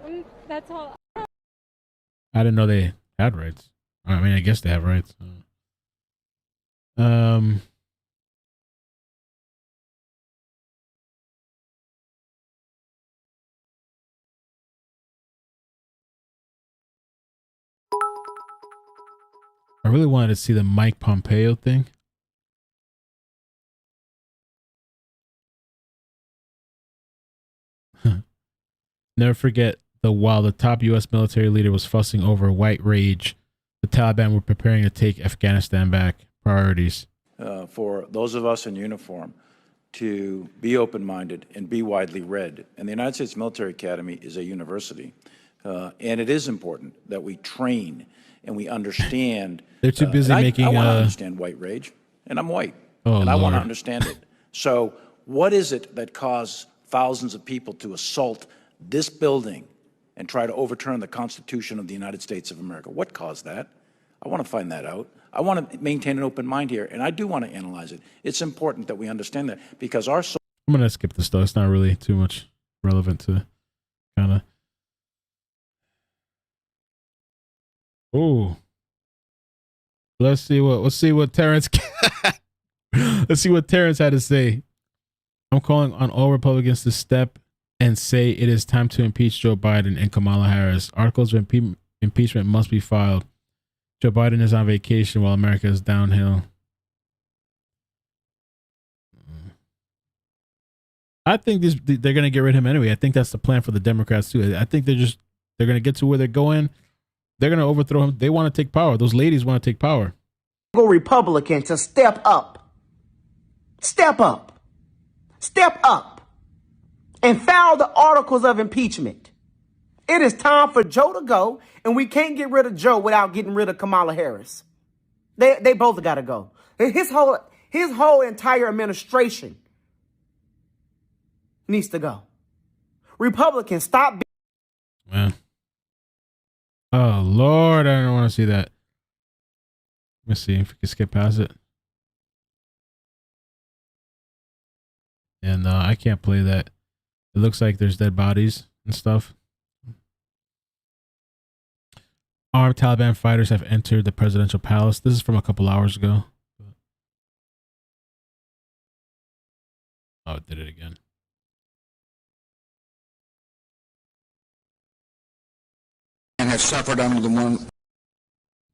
And that's all. I didn't know they had rights. I mean, I guess they have rights. I really wanted to see the Mike Pompeo thing. Never forget while the top U.S. military leader was fussing over white rage, the Taliban were preparing to take Afghanistan back. Priorities. For those of us in uniform to be open-minded and be widely read. And the United States Military Academy is a university. And it is important that we train and we understand. They're too busy making. I want to understand white rage, and I'm white, and I want to understand it. So, what is it that caused thousands of people to assault this building and try to overturn the Constitution of the United States of America? What caused that? I want to find that out. I want to maintain an open mind here, and I do want to analyze it. It's important that we understand that because our. I'm gonna skip this though. It's not really too much relevant to kind of. Oh, let's see what Terrence. Let's see what Terrence had to say. I'm calling on all Republicans to step and say it is time to impeach Joe Biden and Kamala Harris. Articles of impeachment must be filed. Joe Biden is on vacation while America is downhill. I think they're going to get rid of him anyway. I think that's the plan for the Democrats too. I think they're going to get to where they're going. they're going to overthrow him. They want to take power. Those ladies want to take power. Republican to step up. Step up. Step up. And file the articles of impeachment. It is time for Joe to go, and we can't get rid of Joe without getting rid of Kamala Harris. They both got to go. His whole entire administration needs to go. Republicans, stop. Man. Oh, Lord, I don't want to see that. Let's see if we can skip past it. And I can't play that. It looks like there's dead bodies and stuff. Armed Taliban fighters have entered the presidential palace. This is from a couple hours ago. Oh, it did it again. And have suffered under the one.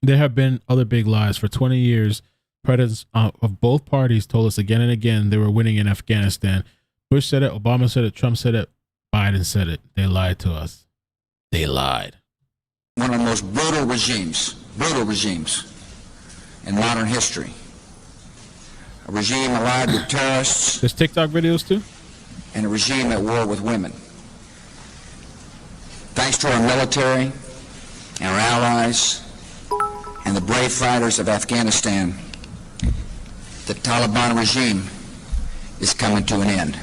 There have been other big lies. For 20 years, presidents of both parties told us again and again they were winning in Afghanistan. Bush said it, Obama said it, Trump said it, Biden said it. They lied to us. They lied. One of the most brutal regimes in modern history. A regime allied with terrorists. There's TikTok videos too? And a regime at war with women. Thanks to our military and our allies and the brave fighters of Afghanistan, the Taliban regime is coming to an end.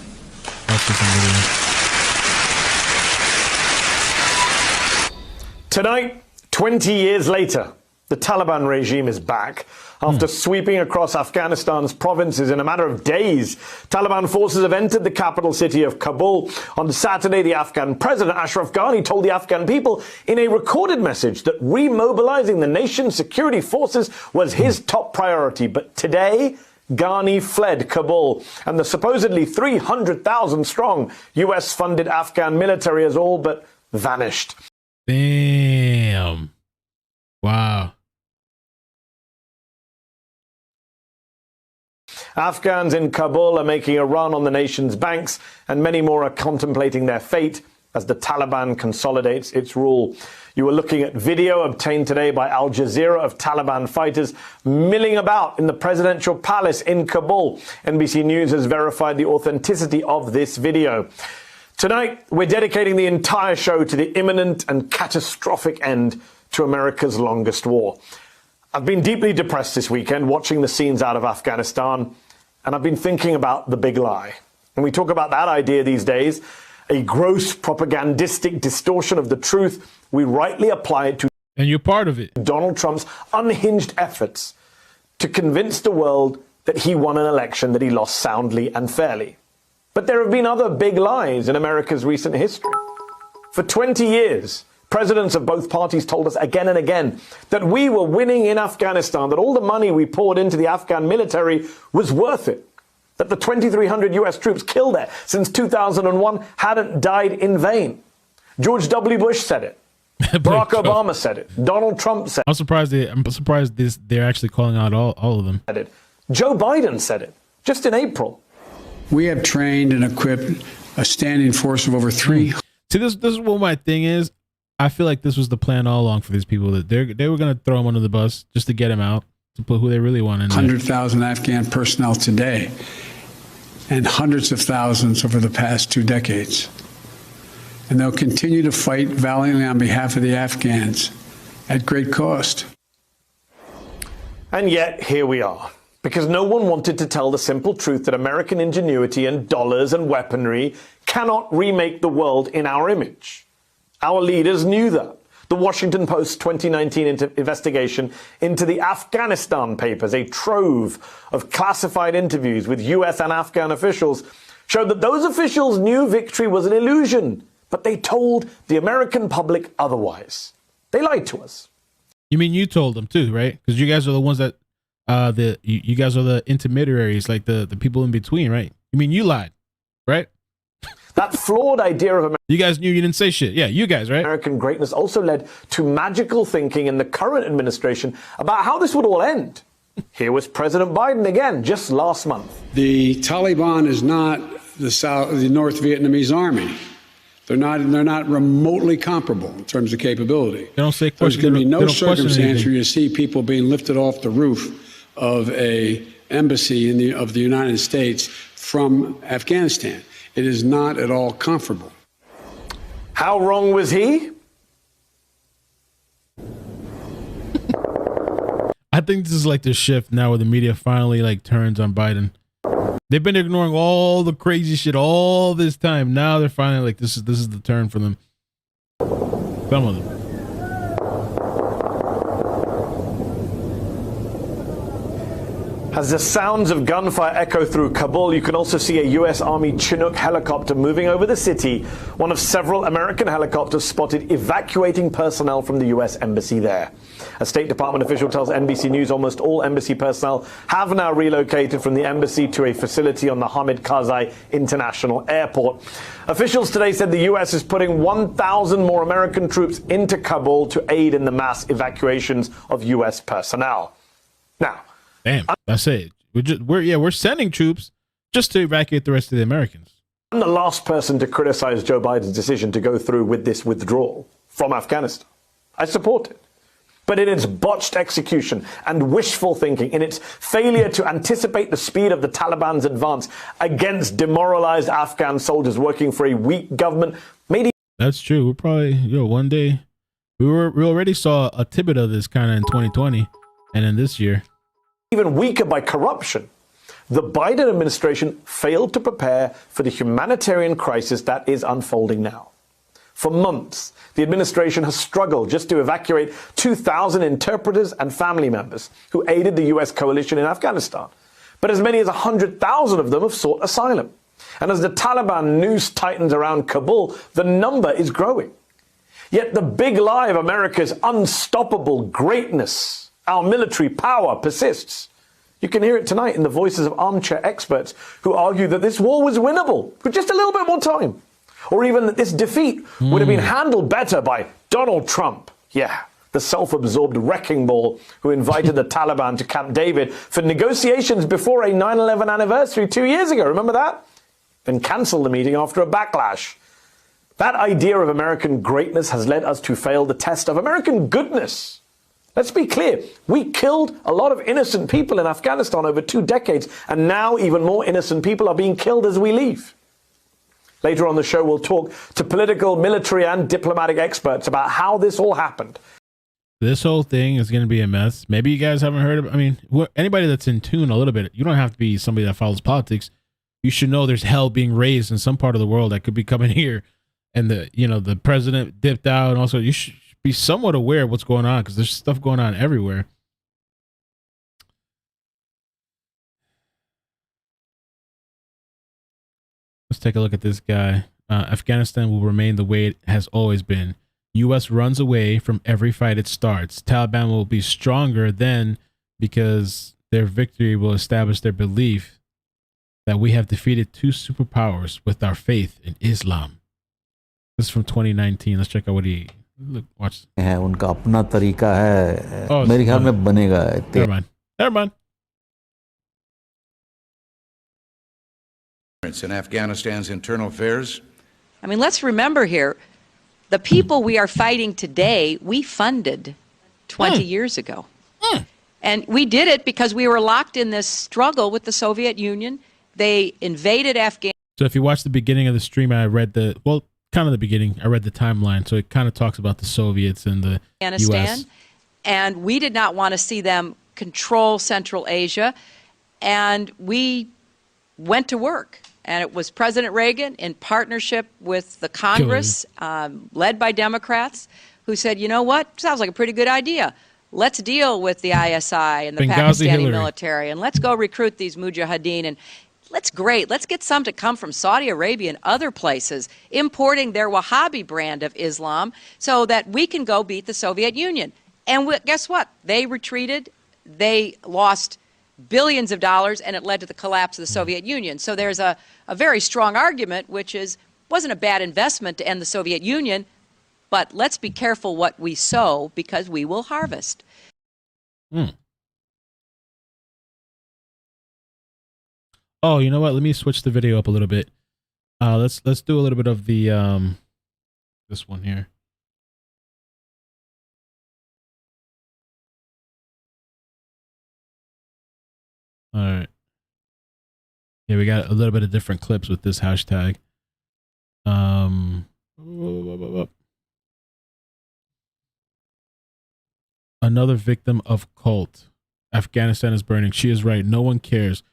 Tonight, 20 years later, the Taliban regime is back. After sweeping across Afghanistan's provinces in a matter of days, Taliban forces have entered the capital city of Kabul. On Saturday, the Afghan president, Ashraf Ghani, told the Afghan people in a recorded message that remobilizing the nation's security forces was his top priority. But today, Ghani fled Kabul, and the supposedly 300,000 strong US-funded Afghan military has all but vanished. Damn. Wow. Afghans in Kabul are making a run on the nation's banks, and many more are contemplating their fate as the Taliban consolidates its rule. You are looking at video obtained today by Al Jazeera of Taliban fighters milling about in the presidential palace in Kabul. NBC News has verified the authenticity of this video. Tonight, we're dedicating the entire show to the imminent and catastrophic end to America's longest war. I've been deeply depressed this weekend watching the scenes out of Afghanistan, and I've been thinking about the big lie. When we talk about that idea these days, a gross propagandistic distortion of the truth, we rightly apply it to and you're part of it. Donald Trump's unhinged efforts to convince the world that he won an election that he lost soundly and fairly. But there have been other big lies in America's recent history. For 20 years, presidents of both parties told us again and again that we were winning in Afghanistan, that all the money we poured into the Afghan military was worth it, that the 2,300 US troops killed there since 2001 hadn't died in vain. George W. Bush said it. Barack Obama said it. Donald Trump said it. I'm surprised they're actually calling out all of them. Said it. Joe Biden said it just in April. We have trained and equipped a standing force of over 300. See, this is what my thing is. I feel like this was the plan all along for these people, that they were going to throw him under the bus just to get him out, to put who they really want in there. 100,000 Afghan personnel today and hundreds of thousands over the past 2 decades. And they'll continue to fight valiantly on behalf of the Afghans at great cost. And yet, here we are. Because no one wanted to tell the simple truth that American ingenuity and dollars and weaponry cannot remake the world in our image. Our leaders knew that. The Washington Post's 2019 investigation into the Afghanistan papers, a trove of classified interviews with US and Afghan officials, showed that those officials knew victory was an illusion, but they told the American public otherwise. They lied to us. You mean you told them too, right? Because you guys are the ones that, you guys are the intermediaries, like the people in between, right? You mean you lied, right? That flawed idea of American... You guys knew you didn't say shit. Yeah, you guys, right? American greatness also led to magical thinking in the current administration about how this would all end. Here was President Biden again, just last month. The Taliban is not the North Vietnamese army. They're not remotely comparable in terms of capability. They don't say There's going to be no circumstance where anything. you see people being lifted off the roof of a embassy of the United States from Afghanistan. It is not at all comparable. How wrong was he? I think this is like the shift now where the media finally like turns on Biden. They've been ignoring all the crazy shit all this time. Now they're finally like, this is the turn for them. Some of them. As the sounds of gunfire echo through Kabul, you can also see a U.S. Army Chinook helicopter moving over the city, one of several American helicopters spotted evacuating personnel from the U.S. Embassy there. A State Department official tells NBC News almost all embassy personnel have now relocated from the embassy to a facility on the Hamid Karzai International Airport. Officials today said the U.S. is putting 1,000 more American troops into Kabul to aid in the mass evacuations of U.S. personnel. Now, damn, that's it. We're sending troops just to evacuate the rest of the Americans. I'm the last person to criticize Joe Biden's decision to go through with this withdrawal from Afghanistan. I support it. But in its botched execution and wishful thinking, in its failure to anticipate the speed of the Taliban's advance against demoralized Afghan soldiers working for a weak government, That's true. We're probably, one day, we already saw a tidbit of this kind of in 2020 and in this year. Even weaker by corruption, the Biden administration failed to prepare for the humanitarian crisis that is unfolding now. For months, the administration has struggled just to evacuate 2,000 interpreters and family members who aided the U.S. coalition in Afghanistan. But as many as 100,000 of them have sought asylum. And as the Taliban noose tightens around Kabul, the number is growing. Yet the big lie of America's unstoppable greatness, our military power, persists. You can hear it tonight in the voices of armchair experts who argue that this war was winnable with just a little bit more time. Or even that this defeat would have been handled better by Donald Trump. Yeah, the self-absorbed wrecking ball who invited the Taliban to Camp David for negotiations before a 9/11 anniversary 2 years ago. Remember that? Then cancelled the meeting after a backlash. That idea of American greatness has led us to fail the test of American goodness. Let's be clear. We killed a lot of innocent people in Afghanistan over 2 decades, and now even more innocent people are being killed as we leave. Later on the show, we'll talk to political, military, and diplomatic experts about how this all happened. This whole thing is going to be a mess. Maybe you guys haven't heard of, anybody that's in tune a little bit, you don't have to be somebody that follows politics. You should know there's hell being raised in some part of the world that could be coming here. And the president dipped out. And also you should be somewhat aware of what's going on because there's stuff going on everywhere. Let's take a look at this guy. Afghanistan will remain the way it has always been. U.S. runs away from every fight it starts. Taliban will be stronger then because their victory will establish their belief that we have defeated 2 superpowers with our faith in Islam. This is from 2019. Let's check out what he watch. उनका अपना तरीका है मेरे ख्याल में बनेगा. Never mind. In Afghanistan's internal affairs. Let's remember here, the people we are fighting today, we funded 20 years ago. And we did it because we were locked in this struggle with the Soviet Union. They invaded Afghanistan. So if you watch the beginning of the stream, I read the beginning. I read the timeline. So it kind of talks about the Soviets and the U.S. And we did not want to see them control Central Asia. And we went to work. And it was President Reagan in partnership with the Congress, led by Democrats, who said, you know what, sounds like a pretty good idea. Let's deal with the ISI and the Pakistani military, and let's go recruit these mujahideen. And let's get some to come from Saudi Arabia and other places, importing their Wahhabi brand of Islam so that we can go beat the Soviet Union. And guess what? They retreated. They lost billions of dollars, and it led to the collapse of the Soviet Union. So there's a very strong argument, which wasn't a bad investment to end the Soviet Union, but let's be careful what we sow because we will harvest. Oh, you know what? Let me switch the video up a little bit. Let's do a little bit of the This one here. All right. Yeah, we got a little bit of different clips with this hashtag. Another victim of cult. Afghanistan is burning. She is right. No one cares.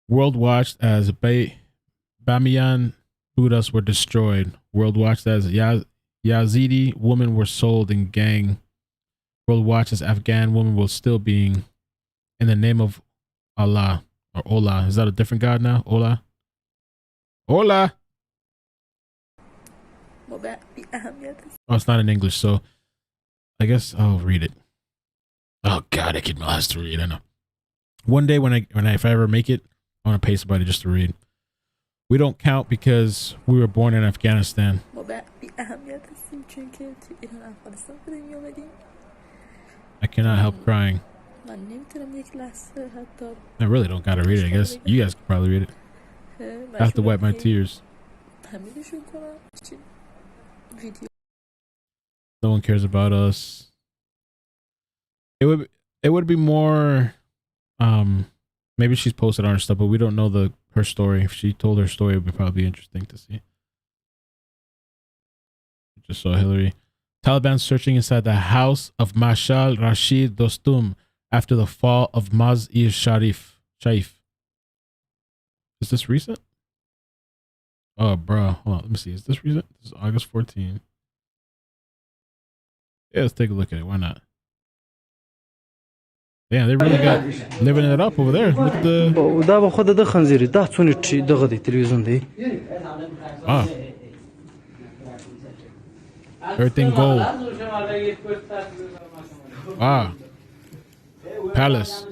World watched as Bamiyan Buddhas were destroyed. World watched as Yazidi women were sold in gang. World watched as Afghan women were still being in the name of Allah or Ola. Is that a different God now? Ola? Ola! Oh, it's not in English, so I guess I'll read it. Oh God, iCkEdMeL has to read. I know. One day if I ever make it, I want to pay somebody just to read. We don't count because we were born in Afghanistan. I cannot help crying. I really don't gotta read it. I guess you guys could probably read it. I have to wipe my tears. No one cares about us. It would be more maybe she's posted on her stuff, but we don't know her story. If she told her story, it would probably be interesting to see. Just saw Hillary. Taliban searching inside the house of Mashal Rashid Dostum after the fall of Maz-e-Sharif. Is this recent? Oh, bro. Hold on. Let me see. Is this recent? This is August 14. Yeah, let's take a look at it. Why not? Yeah, they really got living it up over there. Look at the... Wow. Everything gold. Wow. Palace.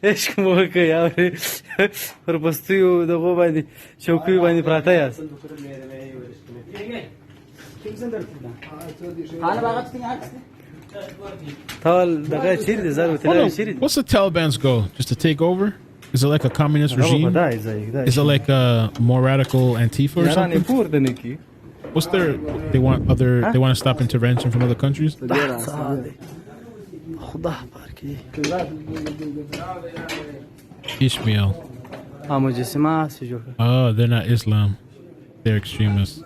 عشق مو که یاری پر بستیو دغه باندې چوکۍ باندې پراته یاست What's the Taliban's goal? Just to take over? Is it like a communist regime? Is it like a more radical Antifa or something? What's their... They want to stop intervention from other countries? iCkEdMeL. Oh, they're not Islam. They're extremists.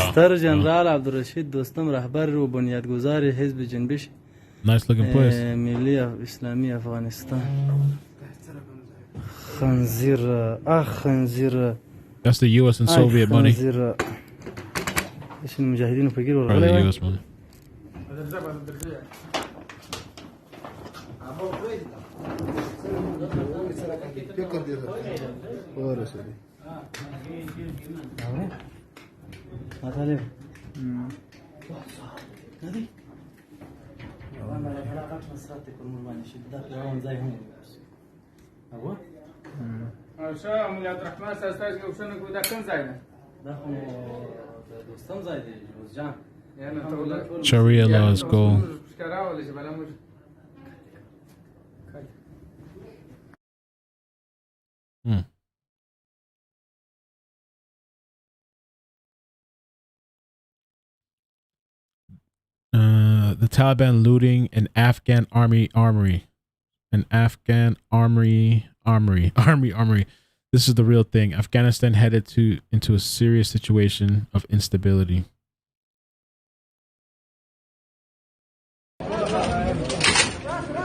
ستر جنرال عبدالرشید دوستم رهبر و بنیادگذار حزب جنبش Nice looking place. ملی اسلامی افغانستان خنزیر خنزیر That's the US and Soviet money. خنزیر ايش المجاهدين فقير Or the US money. Sharia law's goal. The Taliban looting an Afghan armory. An Afghan armory. This is the real thing. Afghanistan headed into a serious situation of instability.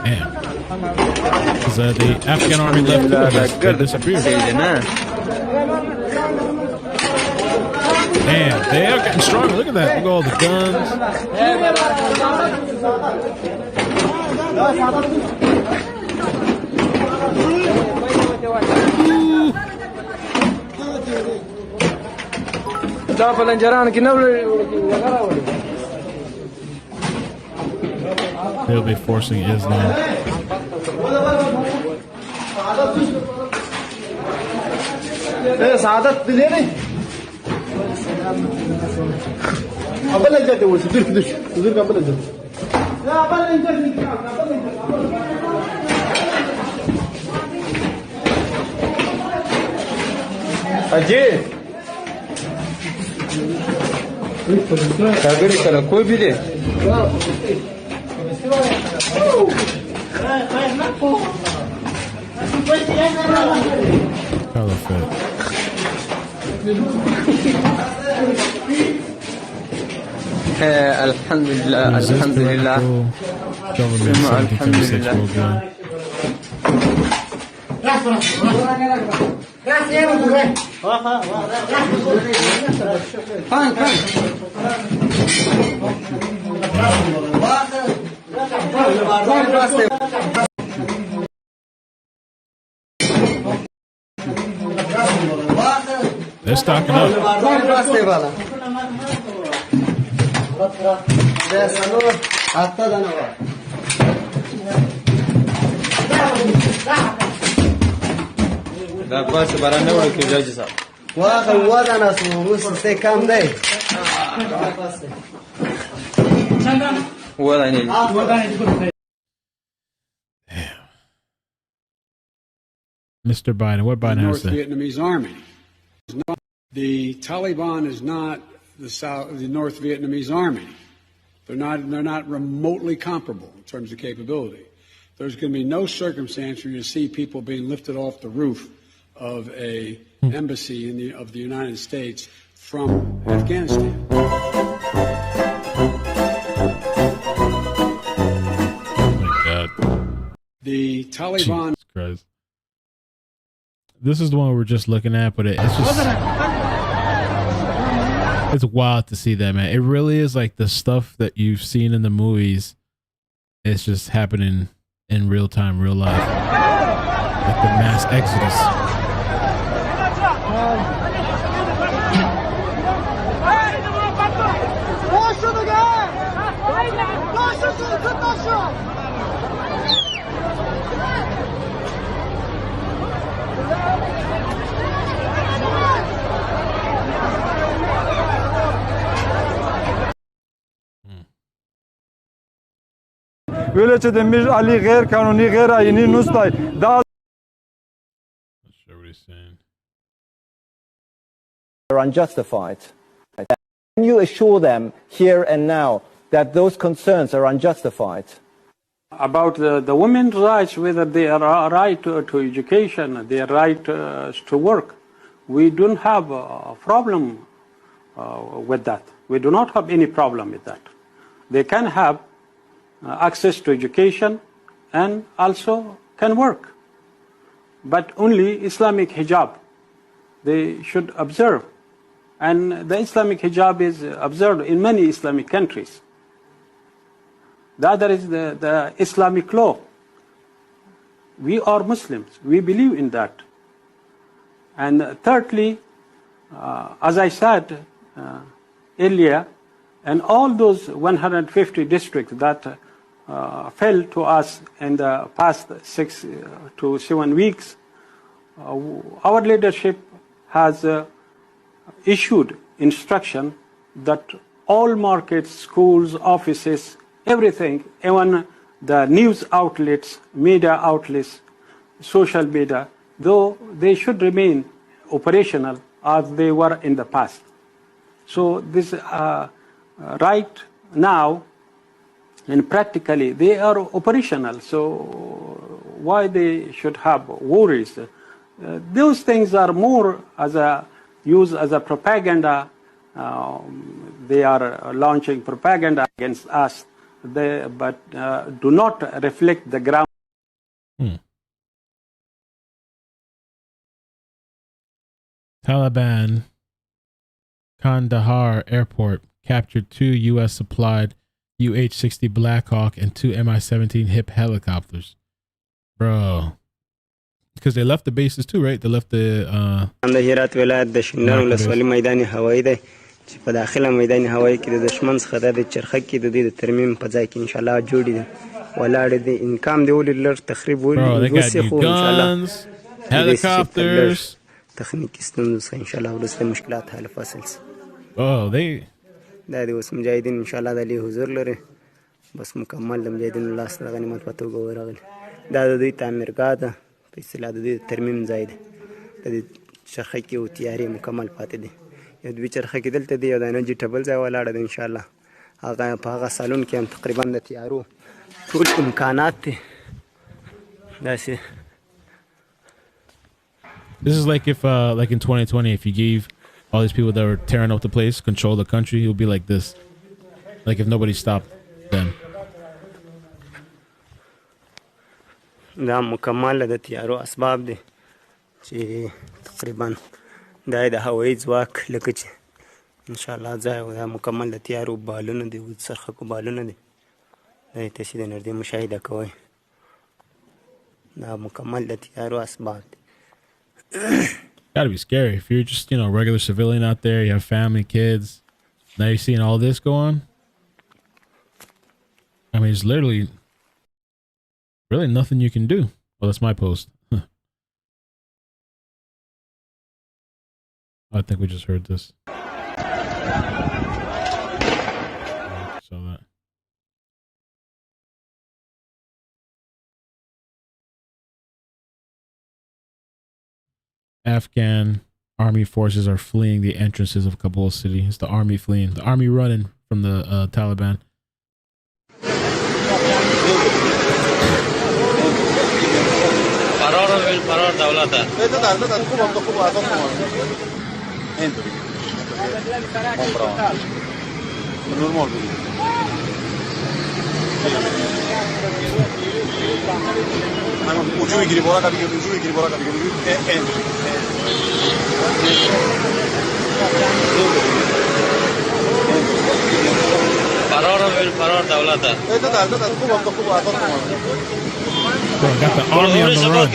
Damn. Because the Afghan army left. They disappeared. Damn, they are getting stronger. Look at that. Look at all the guns. They'll be forcing Islam. الحمد لله الحمد لله الحمد لله They're stocking up. Mr. Biden, what Biden has to say? North Vietnamese army. The Taliban is not the North Vietnamese army. They're not remotely comparable in terms of capability. There's going to be no circumstance where you see people being lifted off the roof of a embassy of the United States from Afghanistan. The Taliban. Jesus Christ. This is the one we were just looking at, but it's just it's wild to see that, man. It really is like the stuff that you've seen in the movies. It's just happening in real time, real life, like the mass exodus. علی غیر قانونی غیر آئینی نوستای دا are unjustified. Can you assure them here and now that those concerns are unjustified? About the women's rights, whether they are right to education, their right to work, we don't have a problem with that. We do not have any problem with that. They can have access to education and also can work. But only Islamic hijab they should observe. And the Islamic hijab is observed in many Islamic countries. The other is the Islamic law. We are Muslims. We believe in that. And thirdly, as I said earlier, and all those 150 districts that fell to us in the past 6 to 7 weeks, our leadership has issued instruction that all markets, schools, offices, everything, even the news outlets, media outlets, social media, though they should remain operational as they were in the past. So this right now, and practically they are operational, so why they should have worries? Those things are more as a used as a propaganda. They are launching propaganda against us, but do not reflect the ground. Taliban Kandahar Airport captured 2 U.S. supplied UH-60 Black Hawk and 2 Mi-17 HIP helicopters. Bro. Because they left the bases too, right? They left the هرات ولایت د شینار ولسوالۍ میدان هوایی دی چې په داخله میدان هوایی کې د دشمن څخه د چرخه کې د دې د ترمیم په ځای کې ان شاء الله جوړ دي ولاړ دي انکام دی ولې لر تخریب ولې guns, helicopters, تخنیکی ستونزو څخه انشاءالله وروسته مشکلات حل فصل شي. دا د اوس مجاهدین انشاءالله د علی حضور لري بس مکمل د مجاهدینو لاس د غنیمت په توګه ورغلي. دا د دوی تعمیرګاه ده په اصطلاح د دوی ترمیم ځای دی. د دې چرخکې او تیارې مکمل پاتې دي. یو دوی چرخکې دلته دی یو د انرجي ټبل ځای ولاړه ده انشاءالله. هغه په هغه سالون کې هم تقریبا د تیارو ټول امکانات دي. داسې This is like if like in 2020 if you gave all these people that were tearing up the place control the country, it would be like this. Like if nobody stopped them. دا مکمل د تیارو اسباب دي چې تقریبا دا د هوایي ځواک لکه چې انشاءالله ځای دا مکمل د تیارو بالونه دي او څرخکو بالونه دي. دا یې تاسې د نږدې مشاهده کوئ. دا مکمل د تیارو اسباب دي. Gotta be scary if you're just, you know, regular civilian out there, you have family, kids, now you're seeing all this go on. I mean, it's literally really nothing you can do. Well, that's my post. I think we just heard this. Saw that. Afghan army forces are fleeing the entrances of Kabul city. It's the army fleeing. The army running from the Taliban. Got the army on the run.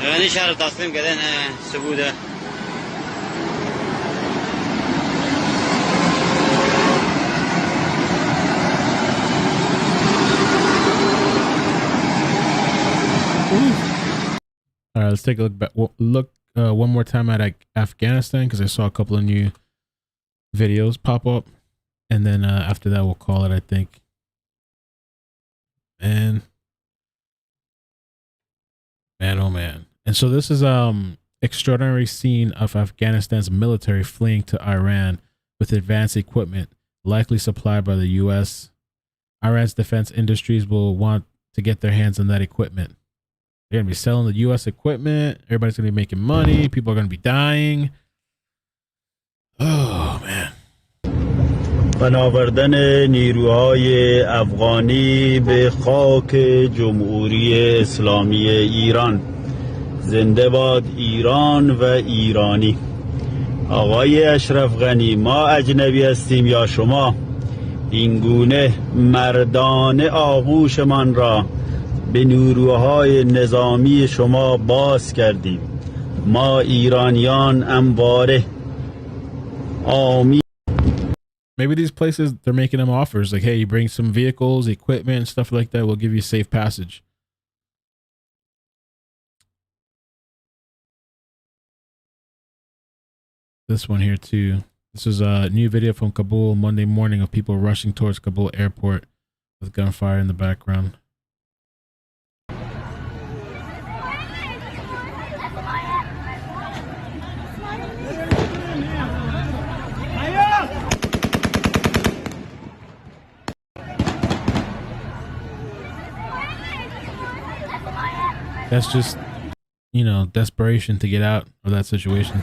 غنی شهر تسلیم کردن ثبوته. All right, let's take a look back. Look one more time at Afghanistan because I saw a couple of new videos pop up, and then after that we'll call it, I think. And man, oh man! And so this is extraordinary scene of Afghanistan's military fleeing to Iran with advanced equipment, likely supplied by the U.S. Iran's defense industries will want to get their hands on that equipment. They're going to be selling the U.S. equipment. Everybody's going to be making money. People are going to be dying. Oh, man. پناوردن نیروهای افغانی به خاک جمهوری اسلامی ایران. زنده باد ایران و ایرانی. آقای اشرف غنی، ما اجنبی هستیم یا شما؟ این گونه مردانه آغوشمان را به نیروهای نظامی شما باز کردیم. ما ایرانیان همواره آمین. Maybe these places, they're making them offers like, hey, you bring some vehicles, equipment, and stuff like that, we'll give you safe passage. This one here too. This is a new video from Kabul Monday morning of people rushing towards Kabul airport with gunfire in the background. That's just, you know, desperation to get out of that situation.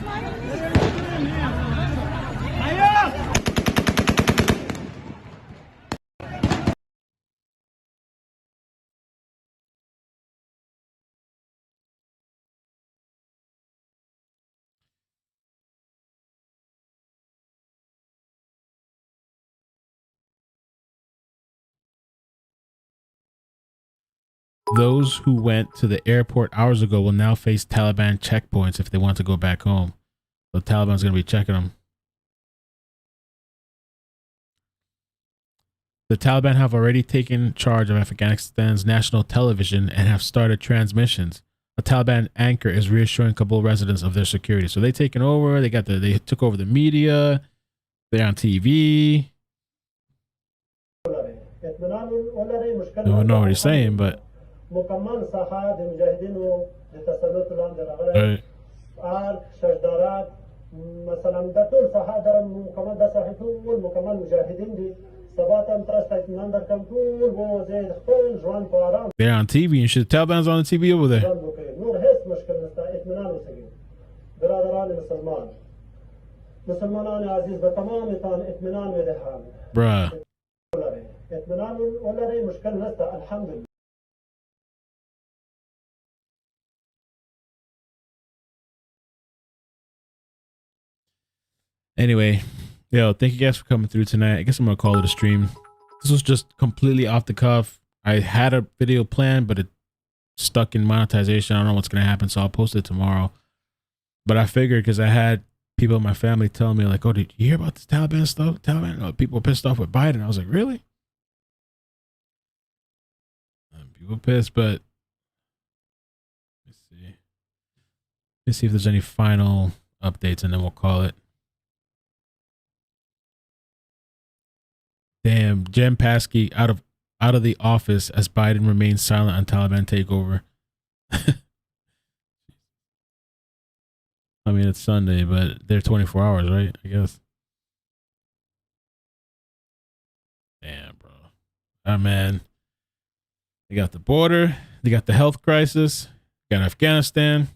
Those who went to the airport hours ago will now face Taliban checkpoints if they want to go back home. The Taliban's going to be checking them. The Taliban have already taken charge of Afghanistan's national television and have started transmissions. A Taliban anchor is reassuring Kabul residents of their security. So they taken over. They took over the media. They're on TV. I don't know what he's saying, but right. They're on TV and shit. Taliban's on the TV over there. Bruh. Anyway, yo, thank you guys for coming through tonight. I guess I'm gonna call it a stream. This was just completely off the cuff. I had a video planned, but it stuck in monetization. I don't know what's gonna happen, so I'll post it tomorrow. But I figured, because I had people in my family tell me, like, oh, did you hear about this Taliban stuff? People were pissed off with Biden. I was like, really? People pissed, but let's see if there's any final updates, and then we'll call it. Damn, Jen Psaki out of the office as Biden remains silent on Taliban takeover. I mean, it's Sunday, but they're 24 hours, right? I guess. Damn, bro. Oh, man. They got the border. They got the health crisis. Got Afghanistan.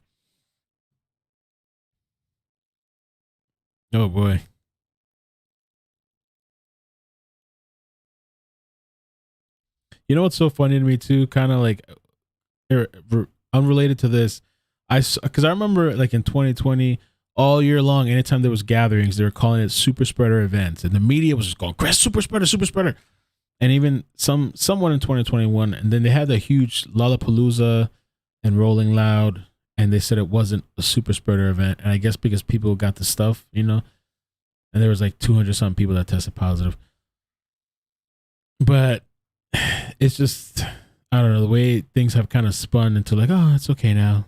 Oh, boy. You know what's so funny to me too? Kind of like unrelated to this. Because I remember like in 2020, all year long, anytime there was gatherings, they were calling it super spreader events, and the media was just going, "Chris, super spreader," and even someone in 2021, and then they had the huge Lollapalooza and Rolling Loud, and they said it wasn't a super spreader event, and I guess because people got the stuff, you know, and there was like 200 something people that tested positive, but it's just, I don't know, the way things have kind of spun into like, oh, it's okay now.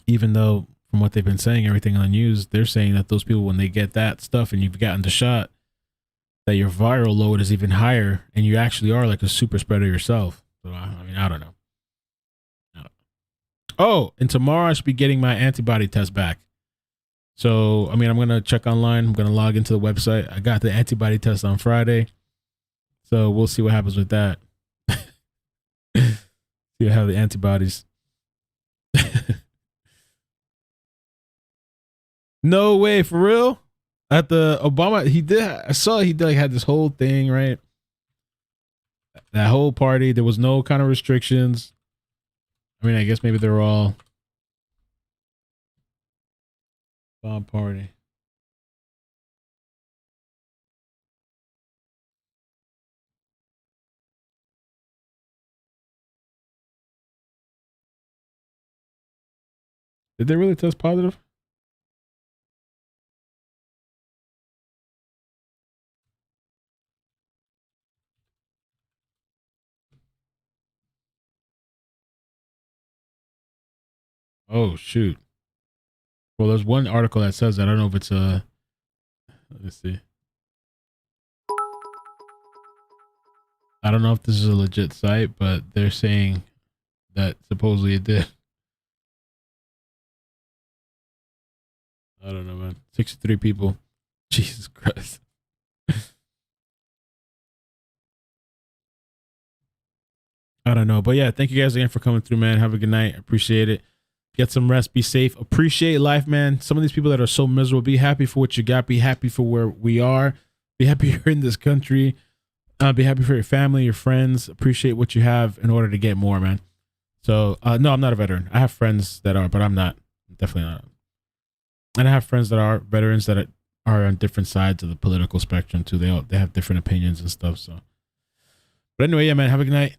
Even though from what they've been saying, everything on the news, they're saying that those people, when they get that stuff and you've gotten the shot, that your viral load is even higher and you actually are like a super spreader yourself. So, I mean, I don't know. Oh, and tomorrow I should be getting my antibody test back. So, I mean, I'm going to check online. I'm going to log into the website. I got the antibody test on Friday. So we'll see what happens with that. See how the antibodies. No way, for real? At the Obama, I saw he did like had this whole thing, right? That whole party, there was no kind of restrictions. I mean, I guess maybe they're all bomb party. Did they really test positive? Oh, shoot. Well, there's one article that says that. I don't know if it's let me see. I don't know if this is a legit site, but they're saying that supposedly it did. I don't know, man. 63 people. Jesus Christ. I don't know. But yeah, thank you guys again for coming through, man. Have a good night. Appreciate it. Get some rest. Be safe. Appreciate life, man. Some of these people that are so miserable, be happy for what you got. Be happy for where we are. Be happy you're in this country. Be happy for your family, your friends. Appreciate what you have in order to get more, man. So, no, I'm not a veteran. I have friends that are, but I'm not. Definitely not. And I have friends that are veterans that are on different sides of the political spectrum too. They have different opinions and stuff. So, but anyway, yeah, man. Have a good night.